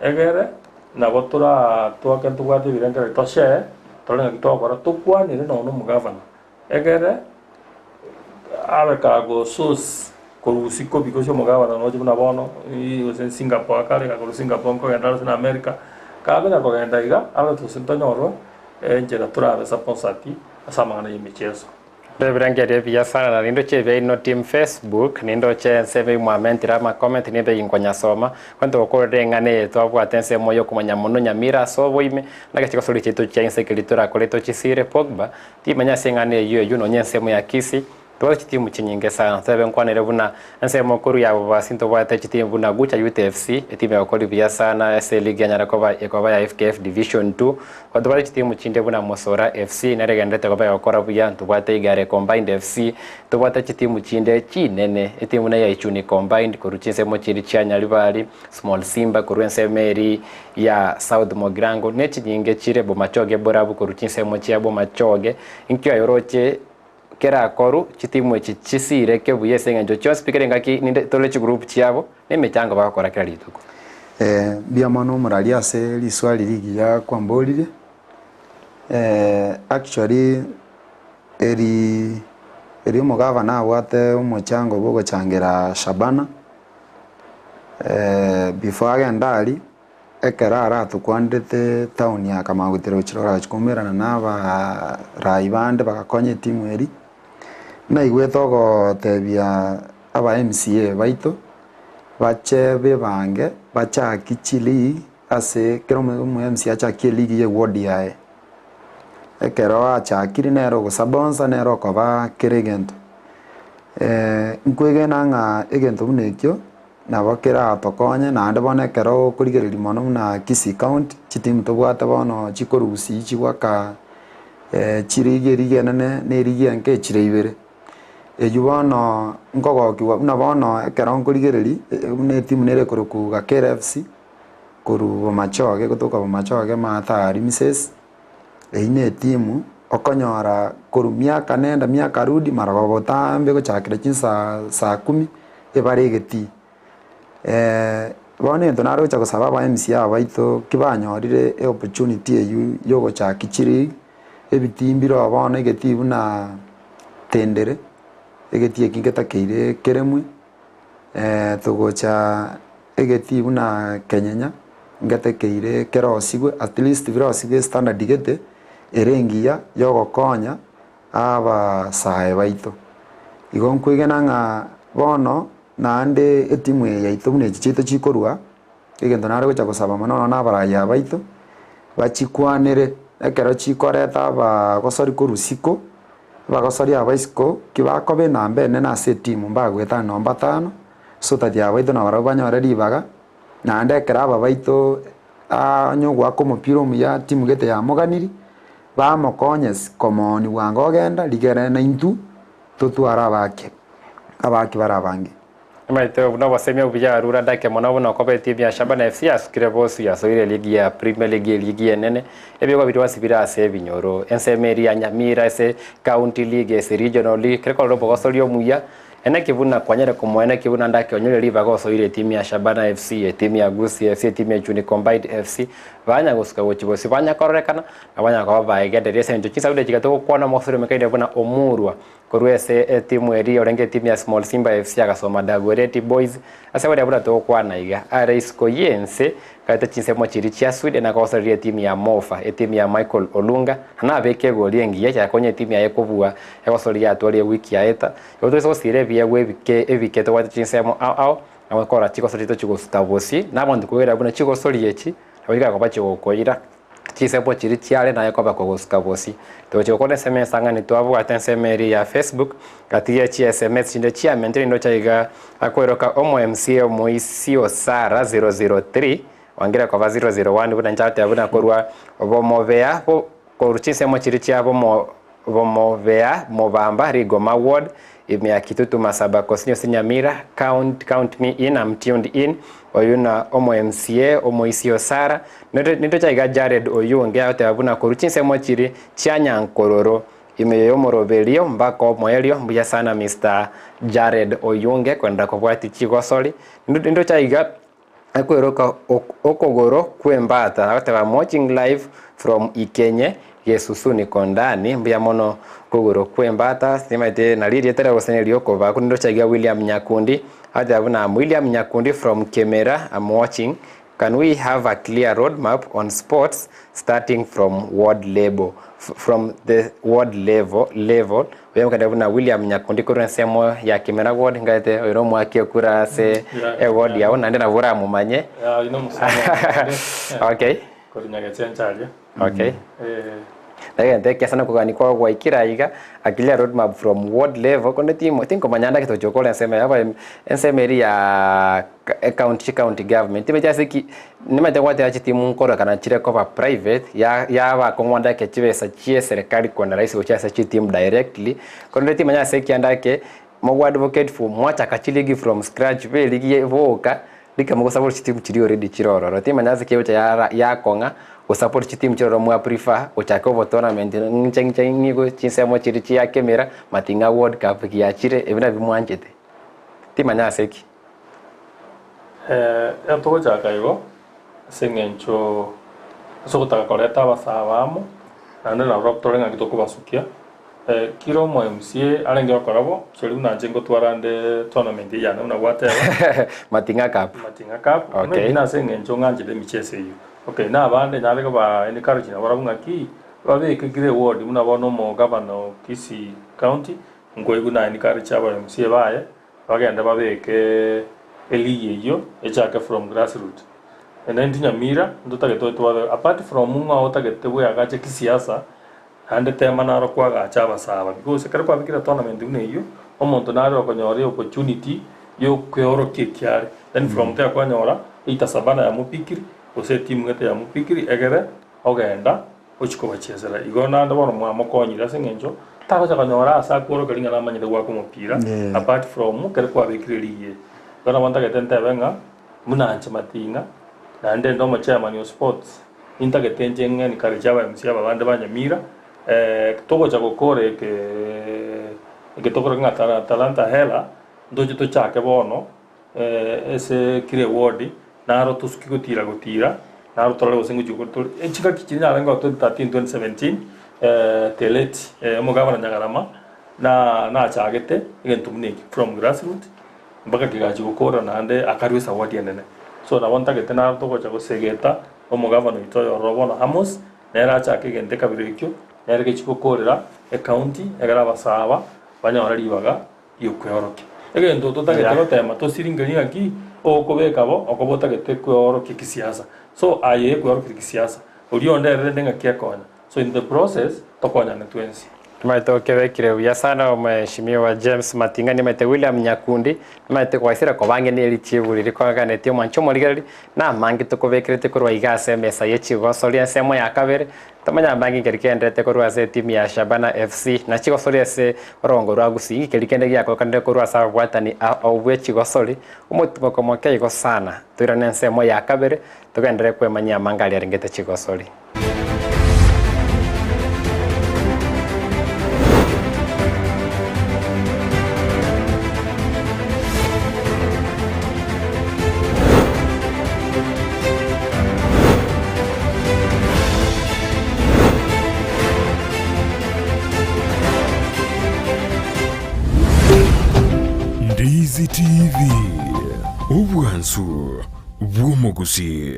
[SPEAKER 8] egere na botura twake tugwate birengere toshe tolenga kitokora tukwanire no mugavana egere abeka go sus korusiko because mugavana no jibuna bono I was in Singapore kale ka Singapore ko genda na America kabe na ko genda iga aba to sentonyoro njera turabe sponsati asamana yimichezo
[SPEAKER 7] Bebrangere via sana nindo cheve no team Facebook nindo che save moment rama comment ni be inkonya soma kwanto ko rengane to abwa tense moyo kumanya muno Nyamira so boime naga chiko soli chetu cha insecurity ko leto chisire Pogba ti manya sengane yo no nyense mo ya Kisii to timu chinyinge sana save nkwanere buna ense mo kuru ya basinto bwa te timu buna gucha UTFC etibe ko via sana SL League nyara ko ya FKF Division 2 kwa to timu chinde buna Mosora FC na regendete ko ba ko buya tubate igare combined FC tubate timu chinde chinene etimu na ya ichuni combined kuruchinse mo chiri chanya libali small Simba kuruense Meri ya South Mogrango nechi nyinge chire bo machoge borabu kuruchinse mo chiabo machoge inkyo yoroche kera koru chitimu chisire ke buye sengenjo cho speaker ngaki ninde tolechi group chiabo nemechanga bakora kera lituko
[SPEAKER 2] bia mano murali ase liswali ligi ya kwambolire actually eri mugavana wate umochango bogo changira Shabana before agendali ekera aratu kwandete town ya Kamagutiro chirora chikumirana naba raibande bagakonye timu eri na igwetogo tebia aba MCA baito bachebe bange bacha kichili ase kerome mu MCA acha kiligi ye ward yae ekero acha kiri nero go sabonsa nero ko ba kiregento nkwege nanga egento bunekyo na bakera atokonye na ande bone kero kurigereri mono na Kisii County chitimu tobwata bono chikorusi chiwaka chirigeri nene nerigi anke chireibere ejubono ngogokiwa na bono kero kurigereri ne timu nere kuruku ga KFC kuru machoge kutoka machoge matari Mrs ine timu okonyora kuru miaka nenda miaka rudi marago tambe go chakire chinsa saa 10 ebaregeti bone ndonaro cha kusaba ba MCA baito kibanyorire opportunity eyu yogo cha kichiri ebitimbiro bono egeti buna tendere egeti ekingetakeire keremwe togocha egeti buna kenyenya ngetekeire kerosigwe at least birosigwe standard gete erengia yogokonya abasae baito igo nkwigena ng'a bono naende etimu yaito buna echi chiaito chikorwa egento nare gocha gosaba mono na abaraya baito bachikwanere ekero chikoreta abagosori korusiko abagosori abaisiko kibakobe namba ene nase etimu mbagweta nomba 5 so tati abaito nabaro banyore ribaga naende ekero aba baito anyogwaka omopira omuya timu gete yamoganiri bamokonye komoni bwango ogenda rigere na intu totwara abaki bara abange
[SPEAKER 7] Maite buna wasemia ubija rura ndake mona buna kopeti bya Shabana FC asukire bosu ya soire ligi ya Premier League ligi enene ebyo bitwa sibira ase binyoro ensemeri ya Nyamira ese county league ese regional league kreko robo gosolio muya ene kibuna kwanyere kumwene kibuna ndake onyore riba gosoire timu ya Shabana FC timu ya Gusii FC timu ya Juni Combined FC banya gusuka wochibosi banya korekana abanya ko baigende ese njo chinsa ude chigato kwana mosoro mekaide buna omurwa korwese timu eri orenge timu ya Small Simba FC agasoma Dagoretti Boys ase wale abura to kwana iga Areisco Yense kata chinsemo chiri chia Sweden na kosorie timu ya Mofa timu ya Michael Olunga na beke goli engiye cha konye timu ya Ekobua ekosoria atwali wiki ya eta yoto so sire bia webike evike to wata chinsemo au awakora Chigosori to Chigosikabosi na bandu kwera buna Chigosori echi abika ko bachi okoira chisepo chiri chiale na yakoba Chigosikabosi to chokone seme sanga ni twabu atensemeri ya Facebook katia chi SMS chinde chia mentri ndo chaiga akweroka omo MCA Moisio Sara 003 wangira kwa 001 buna njate abuna korwa obomovea koruchise mo chiri chia bomovea mobamba Rigoma Ward imea kitutu masaba kosinyo sinyamira count me in, I'm tuned in oyuna omo MCA omo Isio Sara nito chaiga Jared Oyunge ate abuna koruchinse mo chiri chianya nkororo imeyo morobelio mbako moelio mbuya sana Mr. Jared Oyunge kwenda kubwati Chigosori nito chaiga akweroka okogoro kwembata ate watching live from Ikenye Yesusu ni kondani mbia mono kogoro kwembata simaite naliri etera gosenelio koba kundo chagia William Nyakundi hata abuna William Nyakundi from Kemera. I'm watching. Can we have a clear roadmap on sports starting from ward level from the ward level wewe kadabuna William Nyakundi kuri semo ya Kemera ward ngate ero mwake kura se ward ya ona ndena vura mumanye okay
[SPEAKER 8] kuri nyagetse nchaje
[SPEAKER 7] okay Nagende kiasana kugani kwa waikira iga akilia roadmap from ward level konde timo tinko manyanda kitochokola nsema hapa ensemeri ya county government tibe jasiki nimate kwate achi timu nkora kana chire kwa private ya ba kongwanda ke chivesa chie serikali kwa rais uchasa chi team directly konde timo nya seki andake mo advocate for mwacha kachiligi from scratch be ligi voka lika mo support team chiri already chiroro timu nya seki ucha ya konga o support team chiro mwa prefer o chako tournament ncheng go chinsemo chiri chia Kemera matinga world cup ya chire ebina bimwanjete timanya seki
[SPEAKER 8] ento chaka igo sengencho sokota koleta basabamo nande na raptor nga kitoko basukia kiro mo MCA alenge okorabo chiri una njengo twarande tournament ya na whatever
[SPEAKER 7] matinga cup
[SPEAKER 8] okay na sengencho nganjide michese yo okay na bande nyale ko ba eni karuchi na barabunga ki babe kigire ward muna bono mo governor Kisii county ngoigu na eni karuchi aba MCA baye bagenda babe ke eliye yo echaka from grassroots enendi Nyamira ndotake to apart from munga otagete bwe agache kisiasa ande tema naro kwa gacha basaba because kare kwa bikira tournament une yo omonto naro konyore opportunity yo kweoro kikyare then from there kwa nyora itasabana ya mupikiri ose timu ngete ya mupikiri egere ogenda ochiko bachezera igona ndabona mwamo konyira sengenjo tako chakanyora asa koro kalinga namanyire gwa kumupira apart from kare kwa bikiriye kana wanta getente benga muna anche matinga ande ndo mo chairman yo sports inta getenje ngeni kare chaba MCA babande banyamira toko chako kore ke toko ngata talanta hela ndoje to chake bono ese kire ward naro tuski gutira naro tole osengu jugo to echika kichinya alengo to 2017 teleti mugabana nyagarama na chagete egento muneki from grassroots mpaka kigachi gukora nande akarwisa wadi nene so na wanta gete na to gocha gusegeta omugabana itoyo robona hamos nera chake gente kabirikyo nera kichikokorera e county egara basaba banyora ribaga yukworoke egento totagete tema to siringani aki okobeka bo okobota gete kworoke kisiasa so aye kworoke kisiasa ulionde rendenga kiakona so in the process tokonya netwensi
[SPEAKER 7] Tumetokewe kireuya sana mheshimiwa James Matinga nimete William Nyakundi nimete kwaisira kobange ni elichibu lirikwaganetie mwanchomo ligari na mangi tukubekirite kurwa igase mesa ye Chigosori nsemo ya kabere tamanya bangi kerikendete kurwa se timu ya Shabana FC na Chigosori se rongo rwa Gusii kerikende ya kokande kurwa sa bwatani obwe Chigosori umutuko komoke iko sana turane nsemo ya kabere tukendere kwemanya mangali aringete Chigosori.
[SPEAKER 1] Ndizi TV Ubwansu Bw'Umugusii.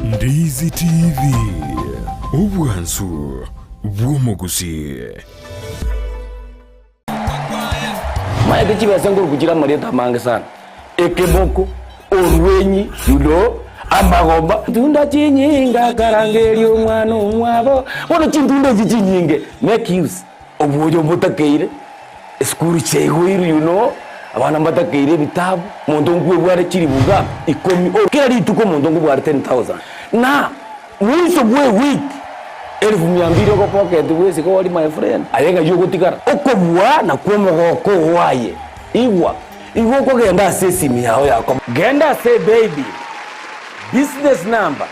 [SPEAKER 1] Ndizi TV Ubwansu Bw'Umugusii.
[SPEAKER 9] Maete chibasanguru kuchira marieta mange sana ekeboko orwenyi yudo amagomba tunda chinyinga karangeri omwana omwabo bono chintunda chinyinge make use obuyo butakeire skuru chegwiru abana mbatakeire bitabu muntu ngwe bware chiribuga ikomi kila rituko muntu ngwe bware 10,000 na mwiso bwe week 1200 ko pocket wese ko wali my friend ayenga yugo tikara okobwa na kwomogoko waye igwa ko genda sesi miao yako genda say baby business number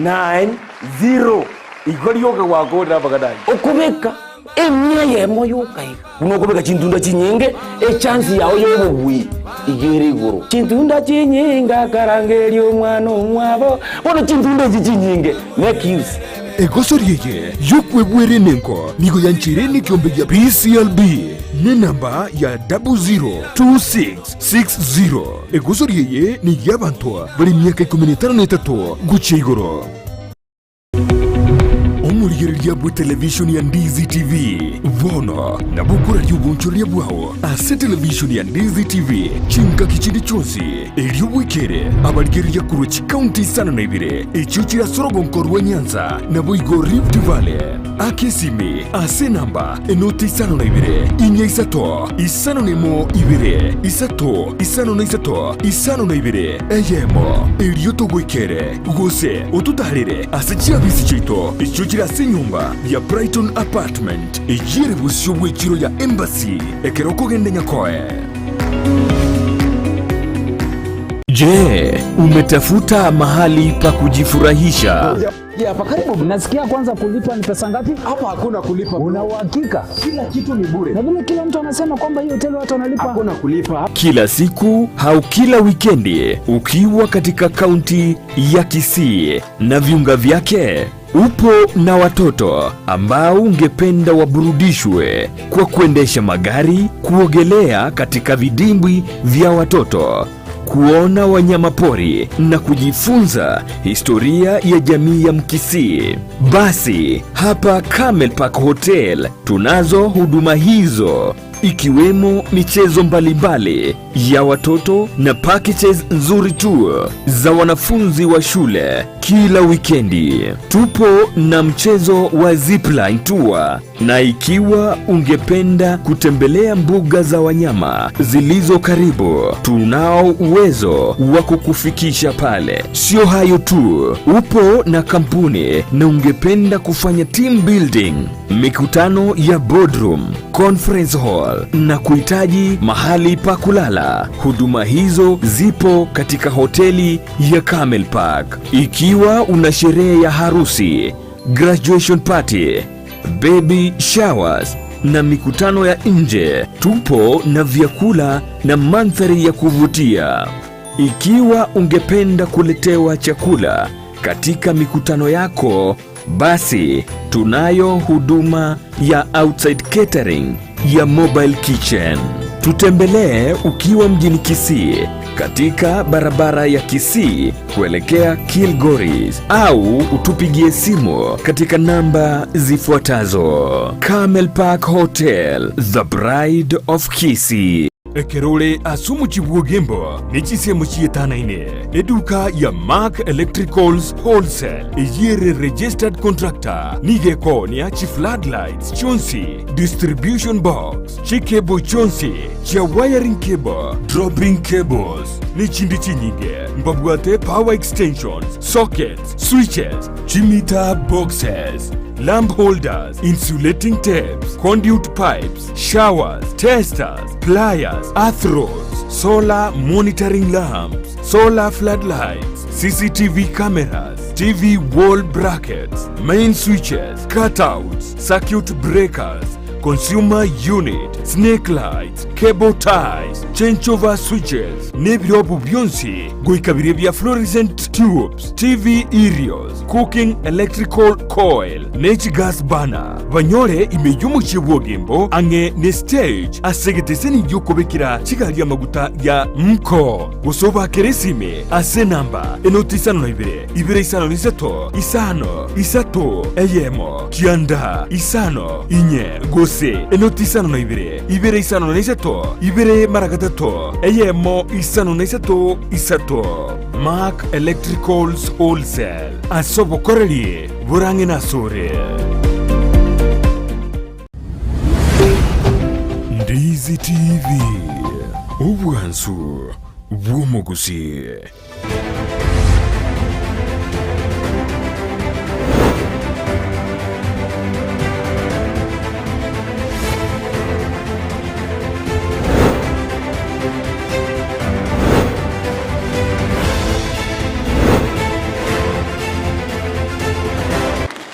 [SPEAKER 9] 888090 igorioka wako rabagadai okubeka emya yemo yokai unokubeka chintunda chinyinge chance yao yobugwi igere iguru chintunda chinyinga karangeri omwana omwabo bono chintunda chinyinge make use
[SPEAKER 1] Egosori yeye yokwebwere nenko nigo yanchireni kiombe ya PCLB ni namba ya 002660. Egosori yeye ni yabantoa bali miaka 13 guche igoro. Omurigereria bwe television ya Ndizi TV vono na bukura ry'ubunchuri bwawo ase television ya Ndizi TV chinka kichindi chonsi eliobwekere abaligereria kuruchi county sana na ibire echuchira sorogonko rwa Nyanza na boigo Rift Valley akesimi ase namba enoti isano na ibire inya isato isano nemo ibire isato isano na isato isano na ibire eyemo eliotogwekere gose otutarire ase chiabisi chito echuchira ase nyumba ya Brighton Apartment ejire busyo bwechiro ya Embassy ekeroko gende nyakoe. Je, umetafuta mahali pa kujifurahisha?
[SPEAKER 10] Hapa karibu. Nasikia kwanza kulipa ni pesa ngapi?
[SPEAKER 11] Hapa hakuna kulipa.
[SPEAKER 10] Una uhakika?
[SPEAKER 11] Kila kitu ni bure.
[SPEAKER 10] Na vile kila mtu anasema kwamba hii hoteli watu wanalipa.
[SPEAKER 11] Hakuna kulipa.
[SPEAKER 1] Kila siku au kila wikendi ukiwa katika kaunti ya Kisii na viunga vyake, upo na watoto ambao ungependa waburudishwe kwa kuendesha magari, kuogelea katika vidimbwi vya watoto, kuona wanyama pori na kujifunza historia ya jamii ya Mkisii. Basi hapa Camel Park Hotel tunazo huduma hizo, ikiwemo michezo mbalimbali ya watoto na packages nzuri tu za wanafunzi wa shule kila wikendi. Tupo na mchezo wa zipline tour, na ikiwa ungependa kutembelea mbuga za wanyama zilizo karibu, tunao uwezo wa kukufikisha pale. Sio hayo tu, upo na kampuni na ungependa kufanya team building, mikutano ya boardroom, conference hall na kuhitaji mahali pa kulala, huduma hizo zipo katika hoteli ya Camel Park. Ikiwa una sherehe ya harusi, graduation party, baby showers, na mikutano ya nje. Tupo na vyakula na mandhari ya kuvutia. Ikiwa ungependa kuletewa chakula katika mikutano yako, basi tunayo huduma ya outside catering ya mobile kitchen. Tutembelee ukiwa mjini Kisii katika barabara ya Kisii kuelekea Kilgoris, au utupigie simu katika namba zifuatazo: Camel Park Hotel, The Bride of Kisii. Ekerole asumu chibuogembo nechisemo chietanaine eduka ya Mark Electricals Wholesale ejire registered contractor nigeko ni achi floodlights chonsi distribution box chikebo chonsi cha wiring cable dropping cables ni chindi chinyige mbabwate power extensions sockets switches chimita boxes lamp holders, insulating tapes, conduit pipes, showers, testers, pliers, earth rods, solar monitoring lamps, solar floodlights, CCTV cameras, TV wall brackets, main switches, cutouts, circuit breakers, consumer unit, snake lights, cable ties, changeover switches, nebyobu byonsi, goikabire bya fluorescent tubes, TV aerials, cooking electrical coil, natural gas burner. Banyore imeyumu chibuogembo ange ne stage asegetese ni yokobekira chigali amaguta ya mko. Usoba keresime ase namba enotisano na ibere isano niseto isano isato eyemo kianda isano inye gose enotisano na ibere isano na iseto ibere maragatato eyemo isano na iseto isato. Mark Electricals Wholesale asobo koreli burange na sore. Ndizi TV ubwansu bw'omugusi.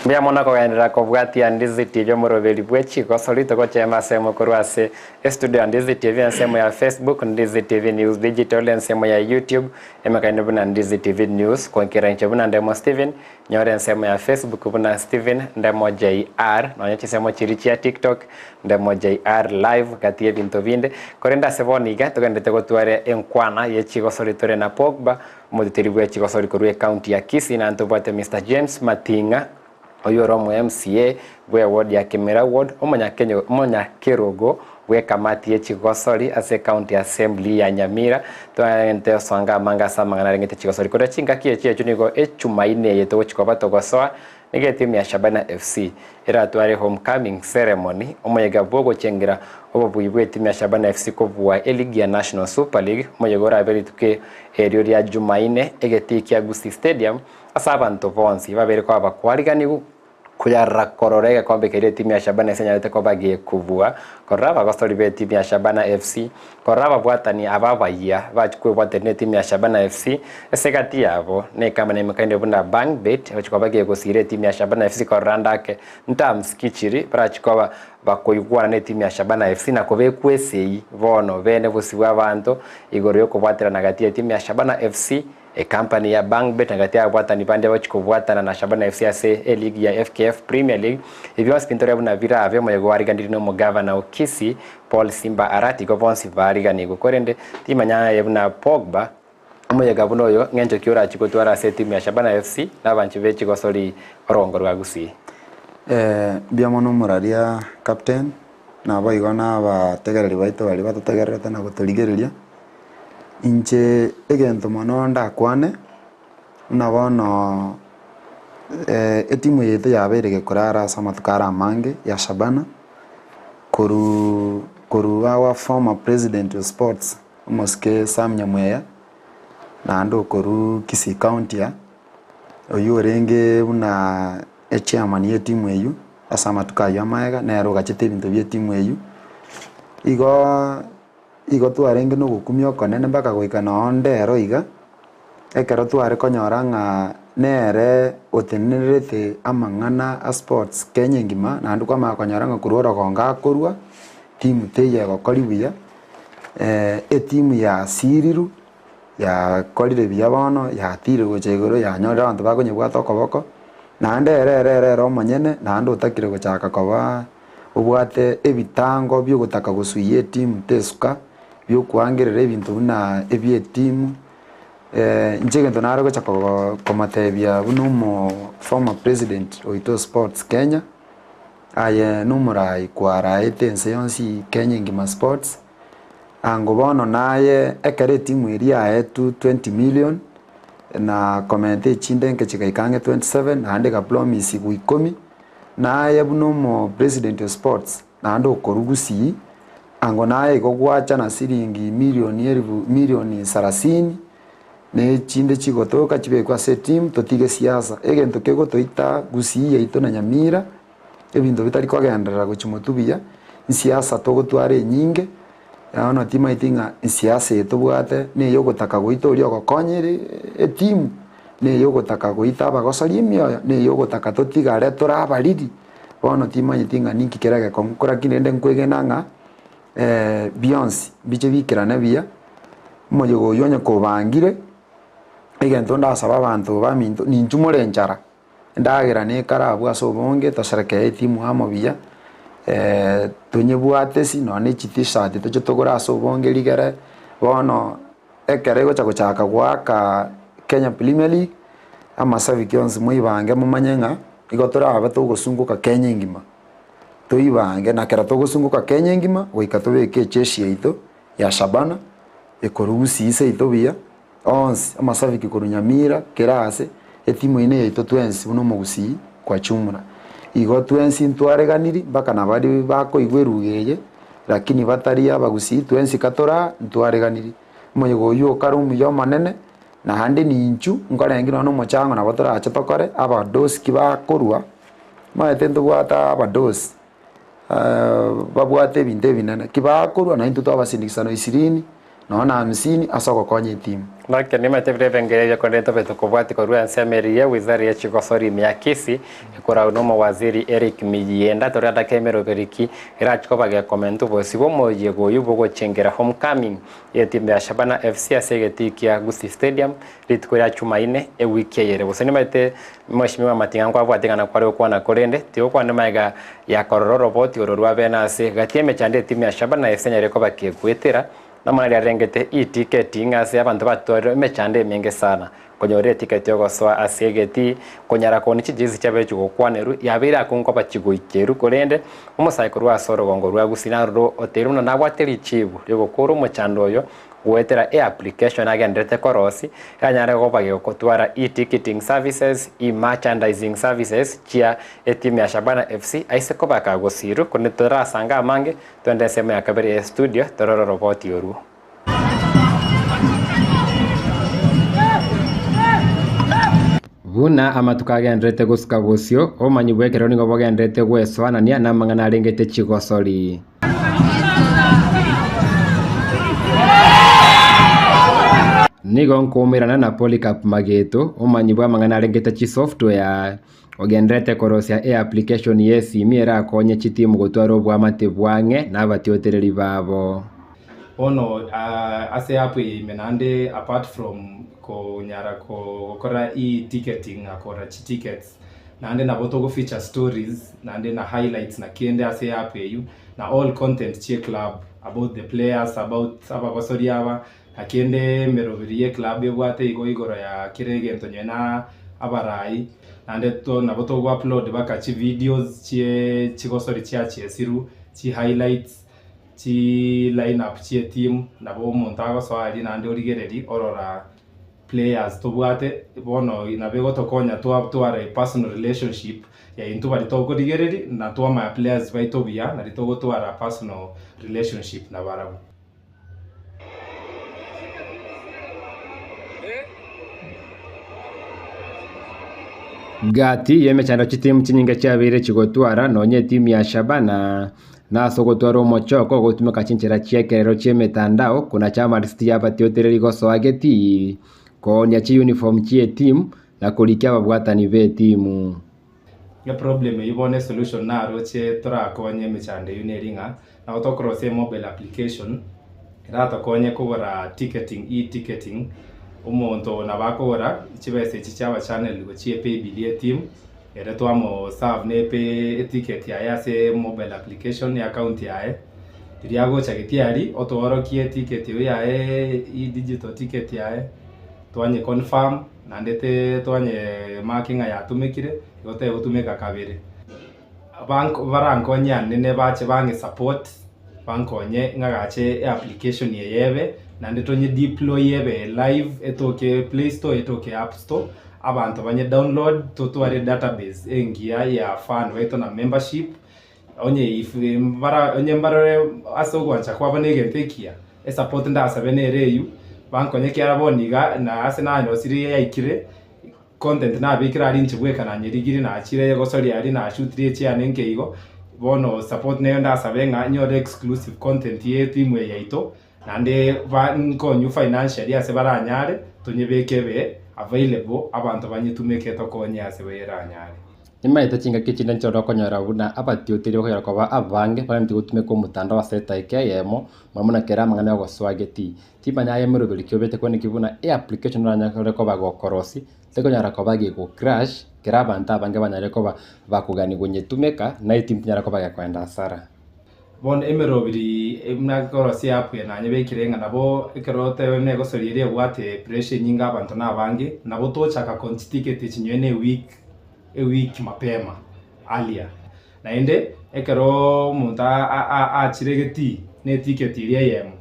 [SPEAKER 7] Mbia mona kugendera kubwatia Ndizi TV murobeli bwe Chigosori tugochema semo kurwase studio Ndizi TV nsemo ya Facebook Ndizi TV News Digital nsemo ya YouTube emakaine buna Ndizi TV News konkera nche buna ndemo Steven nyore nsemo ya Facebook buna Steven ndemo JR nonyechi semo chirichi ya TikTok ndemo JR live katie binto binde korenda seboniga tugendete gotware enkwana ye Chigosori tore na Pogba muditiri bwe Chigosori kurwe county ya Kisii na ntubate Mr James Matinga oyoro mu MCA bwe ward ya Nyamira ward omonya Kirogo bwe kamati ya Chigosori ase county assembly ya Nyamira twente swanga manga samanga rengete Chigosori koda chinga kie chunigo echumaine yeto chikoba togosoa nige timu ya Shabana FC era tware homecoming ceremony omoyega bogo chengira obuibwe timu ya Shabana FC kobwa eligi ya National Super League omoyegora aberi tuke erio ya Jumaine egetikia Gusii Stadium asabanto bonsi babere kwa bakwariganigu kuyarra kororega kombe kire timu ya Shabana senyalete ko bagiye kuvua koraba gostori be timu ya Shabana FC koraba bwatani ababaya bachikwe bwatene timu ya Shabana FC esegati yabo ne kama ne mekande bunda bank bet bachikwa bagiye gosire timu ya Shabana FC korandake ntamskichiri barachikwa bakoyugwana ne timu ya Shabana FC na kobekwesei bono bene busibwa abantu igoro yo kubwatira nagati ya timu ya Shabana FC company ya Bank Bet ngati abwata ni bande bachikubwata na Shabana FC ase league ya FKF Premier League ibyo spintorebu na vira ave moyego warigandiri no governor Kisii Paul Simba Arati go bonsi varigani go korende timanya yebuna Pogba moyega bunoyo ngenjo kiora chikotwara ase timu ya Shabana FC nabanchi be Chigosori orongo rwa Gusii
[SPEAKER 2] biamono muraria captain na baigona bategereri baito bali batutegererete na guturigereria inche egento mono ndakwane nabono etimu yete yaberege kurara samatukara mange ya Shabana koru our former president of sports Moske Sam Nyamweya na ndo koru Kisii county ya oyorenge una chairman ye timu eyu asamatuka yamaega na ero gachete bintu bye timu eyu igo twarenge no gukumio konene mpaka goikana onde ero iga ekero tware konyora nga nere otenerete amang'ana a sports Kenya ngima nandu kwa makonyaranga kurora konga korwa timu teye gokori buya timu ya siriru ya korire biya bono ya tire gochegoro ya nyora abantu bakonyebwata okoboko nande ere omonyene nande otakire gochaka koba obwate ebitango byo gotaka gosuye timu tesuka byo kuangerera ebintu buna ebye timu njegento nare gochaka komatebia buno former president oito sports Kenya aye numurai kwaraete ense yonsi Kenya ngima sports ango bono naye ekere timu iria etu 20 million na komente chinde nke chikaikange 27 na ande ka promise guikomi naye buno president of sports na ando korugusi ango naye gogwacha na siringi milioni 30 ne chinde chigotoka chibekwa se team totige siasa egento kego toita Gusii yaito na Nyamira ebintu bitari kwagendera gochimotubia siasa togotware nyinge ono tima itinga siasa etobwate ne yogotaka goitoria gokonyere team ne yogotaka goita abagosari emioyo ne yogotaka totigare torabariri bono tima itinga ninki kerage konkora kinende nkwegenanga Beyonce biche bikirana bia moyo yonya kobangire egento ndasaba abantu baminto ninjumore nchara ndagira ne karabu asobonge toshereke timu amo bia tunyebwate sino ne chitisate tocho togora asobonge ligere bono ekerego chagochaka gwaka Kenya Premier League amasavi kyonzi muibange mumanyenga igotora abatogosunguka Kenya ngima toibange nakera togosunguka Kenya ngima goikatobeke cheshi yaito ya Shabana ekorugusi ise itobia ons amasavi kikoru Nyamira kerase etimu ine yaito twensi buno Gusii kwa chumura igo twensi ntwareganiri mpaka nabari bako igwerugeye lakini batari abagusii twensi katora ntwareganiri moyego yo karumu yo manene na hande ninchu ngorengira no mochango na batora acha tokore abadosi kibakorwa maetendo bwata abadosi babwate binde binana kibakorwa na into twabasindikisano 20 naona 50 asoko konye timu
[SPEAKER 7] Nake nima tebire bengereja kondeto beto kubwati korua nsemeria wizara ya Chigosori Na Kisii ikora unomo waziri Eric Mijienda torada kemero beriki irachiko bage komentu bosibo moje goyu bogo chengera homecoming ya timu ya Shabana FC asegetikia Gusii Stadium litukura chumaine wiki yere boseni mate mheshimiwa Matingangwa abwatingana kware okwana korende tio kwa ndemaiga ya kororo roboti ororwa benase gatieme chande timu ya Shabana FC nyareko bakegwetera namana rengete e-ticketing ase abantu batwara mechande menge sana konyore ticket yo goswa asegeti konyara koni chijizi chabechu gokwaneru yabira kunko bachigoikeru korende umusaikuru asoro gongorwa Gusii ro oteruno nabwateri chibu yogokuru mochandoyo wetera application agendete korosi yanyare gobage gotwara e-ticketing services e-merchandising services chia etimu ya Shabana FC aise kobaka Gusii konitora sanga mange twende sema ya kabere studio tororo roboti yoru Buna amatukagendrete gusuka gusio omanyibwekero ningo bogendrete gweswanania na mangana rengete Chigosori nigo nkumirana na Polycarp Mageto omanyibwa mangana rengete chi software ogendrete korosia application yesi miera konye chitimu gotwaro bwa matebwange na batiotereri babo
[SPEAKER 12] ono ase app menande apart from ko nyara ko kora e-ticketing akora chi tickets nande na botogo feature stories nande na highlights na kende ase app you na all content che club about the players about abagosori aba akende merobirie club yobwate igoro ya kirege ntonyena abarai nande to na botogo upload baka chi videos che Chigosori chiachi siru chi highlights chi lineup chi team na bo montago so ali nande origereri orora players to bwate bono inabego tokonya to are personal relationship ya into bali to origereri na to my players by to bia na to are personal relationship na barabu
[SPEAKER 7] Gati yemechando chitimu chinyinga chabire chigotwara nonye timu ya Shabana na sogotwara omochoko gotumika chinchera chiekerero chiemetandao kuna chama listi yaba tiotereri goso ageti konya chi uniform chie timu na kurikia babwatani be timu
[SPEAKER 12] ya problem ibone solution na roche turakonye michande yuneringa na autocross mobile application rata konye kugora ticketing e-ticketing umuntu nabakora chibese chichaba channel gochie pay bill team ere twamo serve ne pay ticket ya yase mobile application ya account yae iriago chagetiari otorokie ticket ya digital ticket yae twanye confirm nandete twanye marking ya tumikire yote utumeka kabiri bank barankonya nene bache bangi support bankonye ngagache application yebe nandetonye deploy yebe live etoke Play Store etoke App Store abantu banye download totware database engia ya fan weto na membership onye if mbara asogwancha kwa banege tekia support nda sabene reyu bankonye kyaraboniga na asena no siri yaikire content na bikira ari nchibweka na nyirigiri na achire gosori ari na shootrie chiane nkeigo bono support nayo ndasabenga nyore exclusive content yetu imwe yaito nande bankonyu financially ase baranyare tunyebekebe available abantu banyitumeke tokonya ase beranyare
[SPEAKER 7] nimaite chinga kichina nchoro konyora buna abatiotire ko yakoba abange bamti gutume ko mutanda wa seta ikeyemo mamuna kera mangana go swageti timanya yemero bilikyo bete ko nikibuna application ranya ko bagokorosi tekonyara ko bagi go crash kera banta bange banyare ko bakugani gonyetumeka na itimpinyara ko bagakwenda asara
[SPEAKER 12] bon emero biri emnakorosi app na nyebekirenga nabo ikerote ne go solire wate pressure nyinga abantu na bange nabo tochaka conticket chinyene week mapema alia naende ekero munta a chiregeti ne ticket iria yemo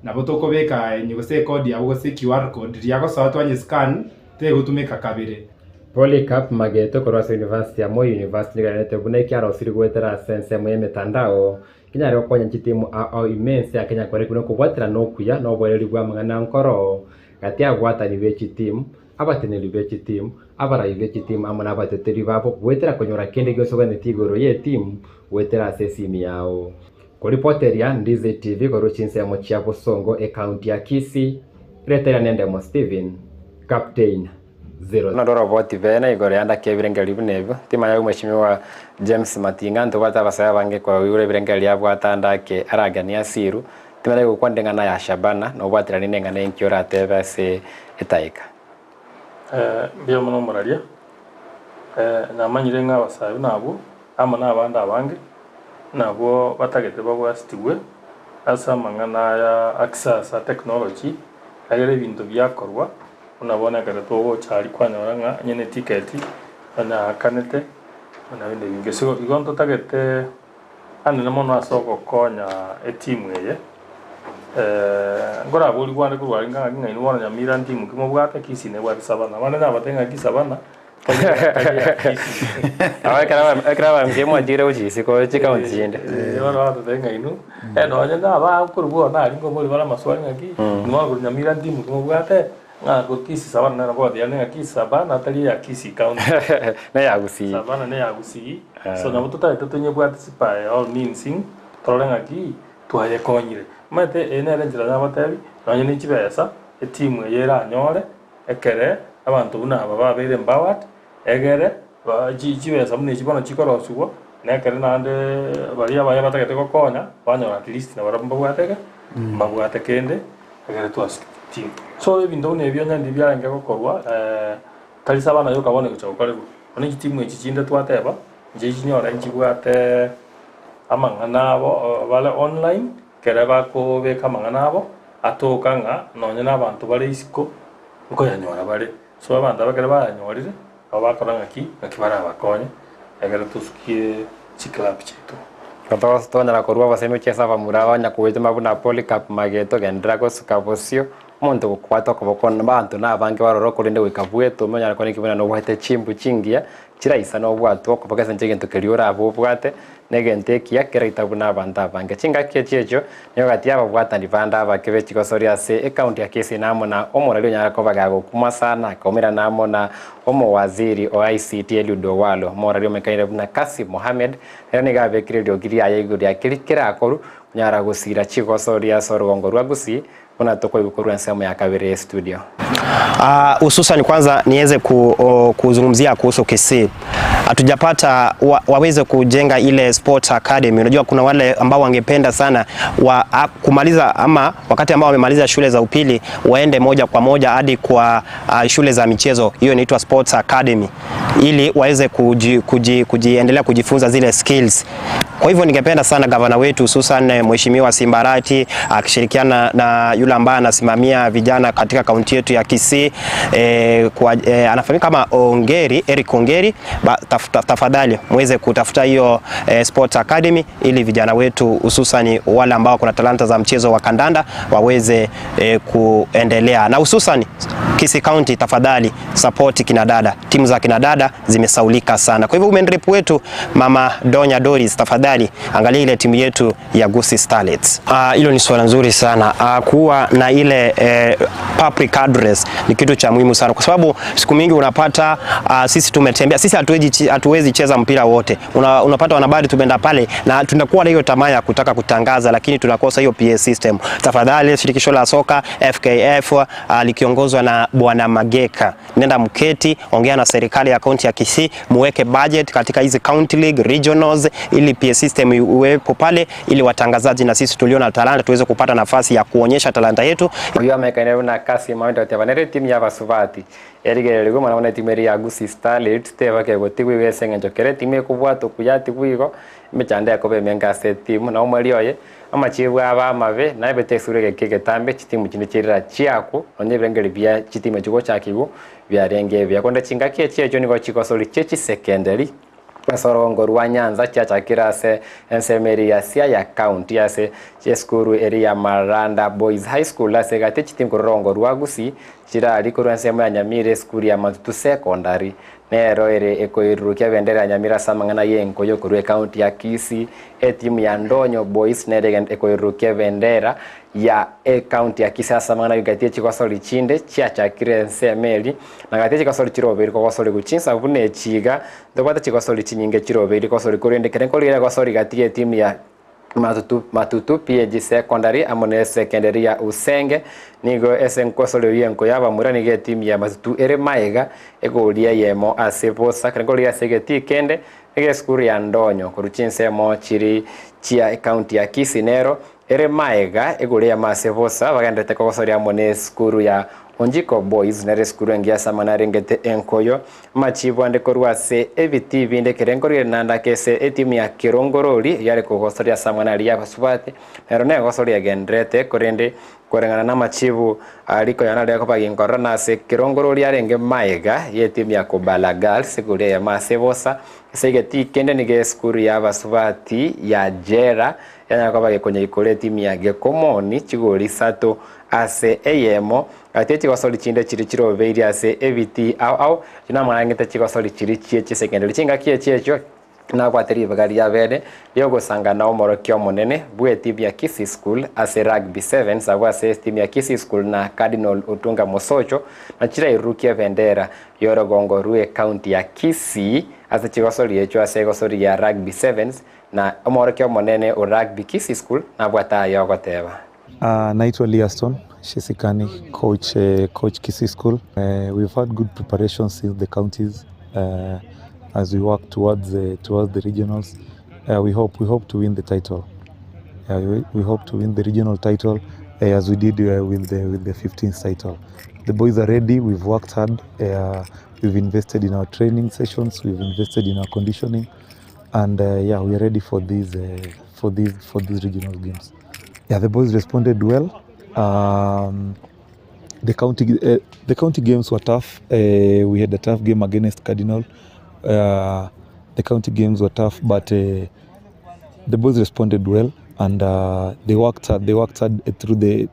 [SPEAKER 12] nabo tokobeka nyigose code ya gose QR code riago sawa anye scan te gutumika kabire
[SPEAKER 7] Polycarp Mageto Korasa University ya Moi University ganete bune kyaro siri gwetera sense mu yemetandao kinyari okonya nchitimu au immense ya Kenya kwere kuno kubwatira no kuya no bwereri bwa mangana nkoro gati agwata ni bechi team abateneri bechi team abara bechi team amana abateteri babo gwetera konyora kende gyoso gane tigoro ye team gwetera sesimi yao kuripoteria Ndizi TV koro chinse ya mochiapo songo account ya Kisii retera nende mo Steven Captain zero ndoro boti bene igore anda kebirengeli binevo timanya umeshimiwa James Matinga ntobata basaya bange kwa yure birengeli abwatanda ke aragania siru timanya gukwandengana ya Shabana no bwatira ninengana enkyora tebase etaika
[SPEAKER 8] byo muno muraria namanyire nga basayo nabo ama nabandi abange nabo batagete babwasitiwe asa mangana ya access a technology agere ibintu byakorwa unabona kada to chari kwanyora nga nyene ticket na kanete na binde binge so igonto tagete ande mono asoko konya etimu ye ngora boli kwande kurwari nga ngai ni wana Nyamira timu kimo bwate Kisii ne bwate Savana bana na batenga Kisavana
[SPEAKER 7] awa ngemo ajire uji siko chika unjinde
[SPEAKER 8] wana watu tenga inu no nyenda ba kurbo na ringo boli bala maswali ngaki ni wana Nyamira timu kimo bwate nga ko Kisii Savana na bwate ya nga Kisii Savana atali ya Kisii County
[SPEAKER 7] na ya Gusii
[SPEAKER 8] Savana ne ya Gusii so na mututa tutunye bwate sipa all means tolenga ki tuaye konyire mate ene renjira n'abatebi nanye n'ikibesa etimu yera nyore ekere abantu buna baba bere mbawat egere kibesa mune kibona kikorosubwo nekere nande bari abaye bategete kokonya banyora at least na baramba bwateke mbabwate kende egere twas team so ebintu nebyo nyandi byarange gokorwa kalisa bana yo kabone guchokore oni timu ekikinde twateba nje kinyora nkibwate amangana abo bale online kereba ko beka mangana abo atokanga nonye nabantu bari isiko uko yanyora bari so abantu abakere banyorire abakoranga ki akibara bakonye egere tusikie chiklap chetu
[SPEAKER 7] kato tonyara korwa baseme chesa bamuraba nyakuwete mabuna Polycarp Mageto gendra ko sukabosio muntu kwato kobokona bantu nabange baroro kurinde wikabweto menya ko nikibona no bwate chimbu chingia chiraisa no bwato ko bagasa nchegento keriora abo bwate negente kia kereitabuna banda bange chinga kechecho niyo gati aba bwata ndivanda bakebe Chigosori ase account ya Kisii namo na omorali nyara ko bagago kuma sana komera namo na omo waziri o ICT Eliudo Walo morali mekaire na Kasi Mohamed ene gabe kirelio giri ayeguri akirikira akoru nyara gusira Chigosori asorgongo rwa Gusii una toko ikukurwa sehemu ya kabiri studio.
[SPEAKER 13] Hususan kwanza niweze kuzungumzia kuhusu Kisii. Hatujapata waweze kujenga ile sports academy. Unajua kuna wale ambao wangependa sana kumaliza ama wakati ambao wamemaliza shule za upili waende moja kwa moja hadi kwa shule za michezo. Hiyo inaitwa sports academy, ili waweze kujiendelea kujifunza zile skills. Kwa hivyo ningependa sana gavana wetu hususan Mheshimiwa Simbarati akishirikiana na yule ambaye anasimamia vijana katika kaunti yetu ya Kisii, anafahamika kama Eric Ongeri, tafadhali muweze kutafuta hiyo sports academy ili vijana wetu hususan wale ambao kuna talanta za mchezo wa kandanda waweze kuendelea. Na hususan Kisii County, tafadhali support kinadada. Timu za kinadada zimesaulika sana. Kwa hivyo women rep wetu Mama Donya Doris, tafadhali angalia ile timu yetu ya Gusii Starlets. Hilo ni swala nzuri sana. Kuwa na ile public address ni kitu cha muhimu sana, kwa sababu siku mingi unapata sisi tumetembea, sisi hatuwezi cheza mpira wote. Unapata wanabari tumeenda pale na tunakuwa na hiyo tamaa ya kutaka kutangaza, lakini tunakosa hiyo PA system. Tafadhali shirikisho la soka FKF likiongozwa na Bwana Mageka, nenda mketi, ongea na serikali ya kaunti ya Kisii, muweke budget katika hizi county league, regionals, ili PA system iwepo pale, ili watangazaji na sisi tulio na talanta tuweze kupata nafasi ya kuonyesha talanta yetu.
[SPEAKER 7] Huyo amekaenea na kasi mawendo tevanere timu ya Basubati erigererego mwana timu ya Gusii Starlets tevake gotigwe wesenge njokere timu kubwato kuyati kuigo mechande yakobe menga set timu na umaliyoye amachibwa abamabe na betesurege kegetambe chitimu kindi kirira chiako onye brengeri bya chitimu chigo chakigo byarenge byakonda chingakie checho niko Chigosori chechi secondary Sorongo rwa Nyanza chachakira se ensemeri ya Siaya County ase cheskuru area Maranda Boys High School ase gate chitim korongo rwa Gusii chira alikuru ensemo ya Nyamira skuri ya Matutu Secondary nero ere ekoirukia bendera ya Nyamira samangana yenko yokurwe county ya Kisii etimu ya Ndonyo Boys nere ekoirukia bendera ya county ya Kisii samangana yugatie Chigosori chinde chachakira ensemeri na gatie Chigosori chiroberi Gusii guchinsa bune chiga ndobata Chigosori chinyinge chiroberi Gusii kurende kerenkolira Gusii gatie timu ya Matutu PG Secondary amone secondary ya Usenge nigo esenkosole yenko yaba murani ge timu ya Matutu ere maega egolia yemo aseposa kerenkolira segeti kende ege skuru ya Ndonyo kuruchinse mo chiri chia county ya Kisii nero ere maega egolia maseposa bagandete Gusii amone skuru ya Onjiko Boys nere skuru engia samana rengete enkoyo machibwande korwase ebiti binde kerenkorire nanda kese etimu ya Kirongorori yare Gusii ya samana ria Basubati nero ne Gusii ya gendrete korende korengana na machibu aliko yanale yakopagi nkorana se Kirongorori yarenge maega ye timu ya Kobala Girls gure ya Masebosa segeti kende nige skuru ya Basubati ya Jera yanakopagi kwenye ikole timu ya Gekomoni chigori sato ase eyemo ati Chigosori chinde chiri chirobeiri ase ebiti au jina marangete Chigosori chiri chieche secondary chinga kiechecho na kwateri bagari ya bere yogo sanga na omorokio monene bwe timu ya Kisii School ase rugby 7 sawa ase timu ya Kisii School na Cardinal Otunga Mosocho na chira irukia bendera yorogongo ruwe county ya Kisii ase Chigosori echo ase Gusii ya rugby 7 na omorokio monene o rugby Kisii School na bwata yogo teba.
[SPEAKER 14] Naitwa Liaston Shesikani, coach Kisii School. We've had good preparation since the counties as we work towards the regionals. We hope to win the title. We hope to win the regional title as we did with the 15th title. The boys are ready. We've worked hard. We've invested in our training sessions. We've invested in our conditioning, and we are ready for these regional games. Yeah, the boys responded well. The county games were tough. We had a tough game against Cardinal. The county games were tough, but the boys responded well, and they worked hard. They worked hard through the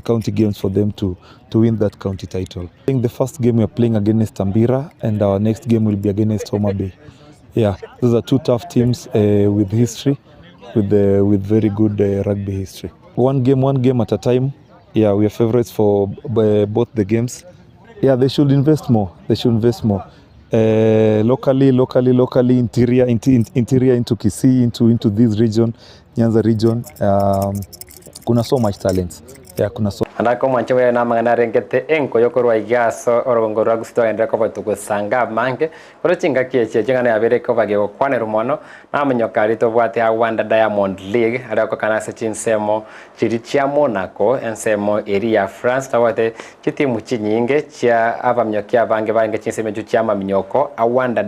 [SPEAKER 14] county games for them to win that county title. I think the first game we are playing against Tambira, and our next game will be against Homa Bay. Yeah, those are two tough teams with history. With very good rugby history. One game at a time. Yeah, we are favorites for both the games. Yeah, they should invest more. Locally, interior into Kisii, into this region, Nyanza region. Kuna so much talent. kuna so
[SPEAKER 7] andako mwancho we na mangana rengete enko yokorwa igaso orongo rwa Gusii ende ko batugo sanga mange koro chinga kieche chinga na abere ko bage kwane rumono na manyokari to bwate ha Wanda Diamond League ara ko kana se chinsemo chiri chia Monaco ensemo area France tawate chitimu chinyinge chia abamnyokia bange chinsemo chia maminyoko a Wanda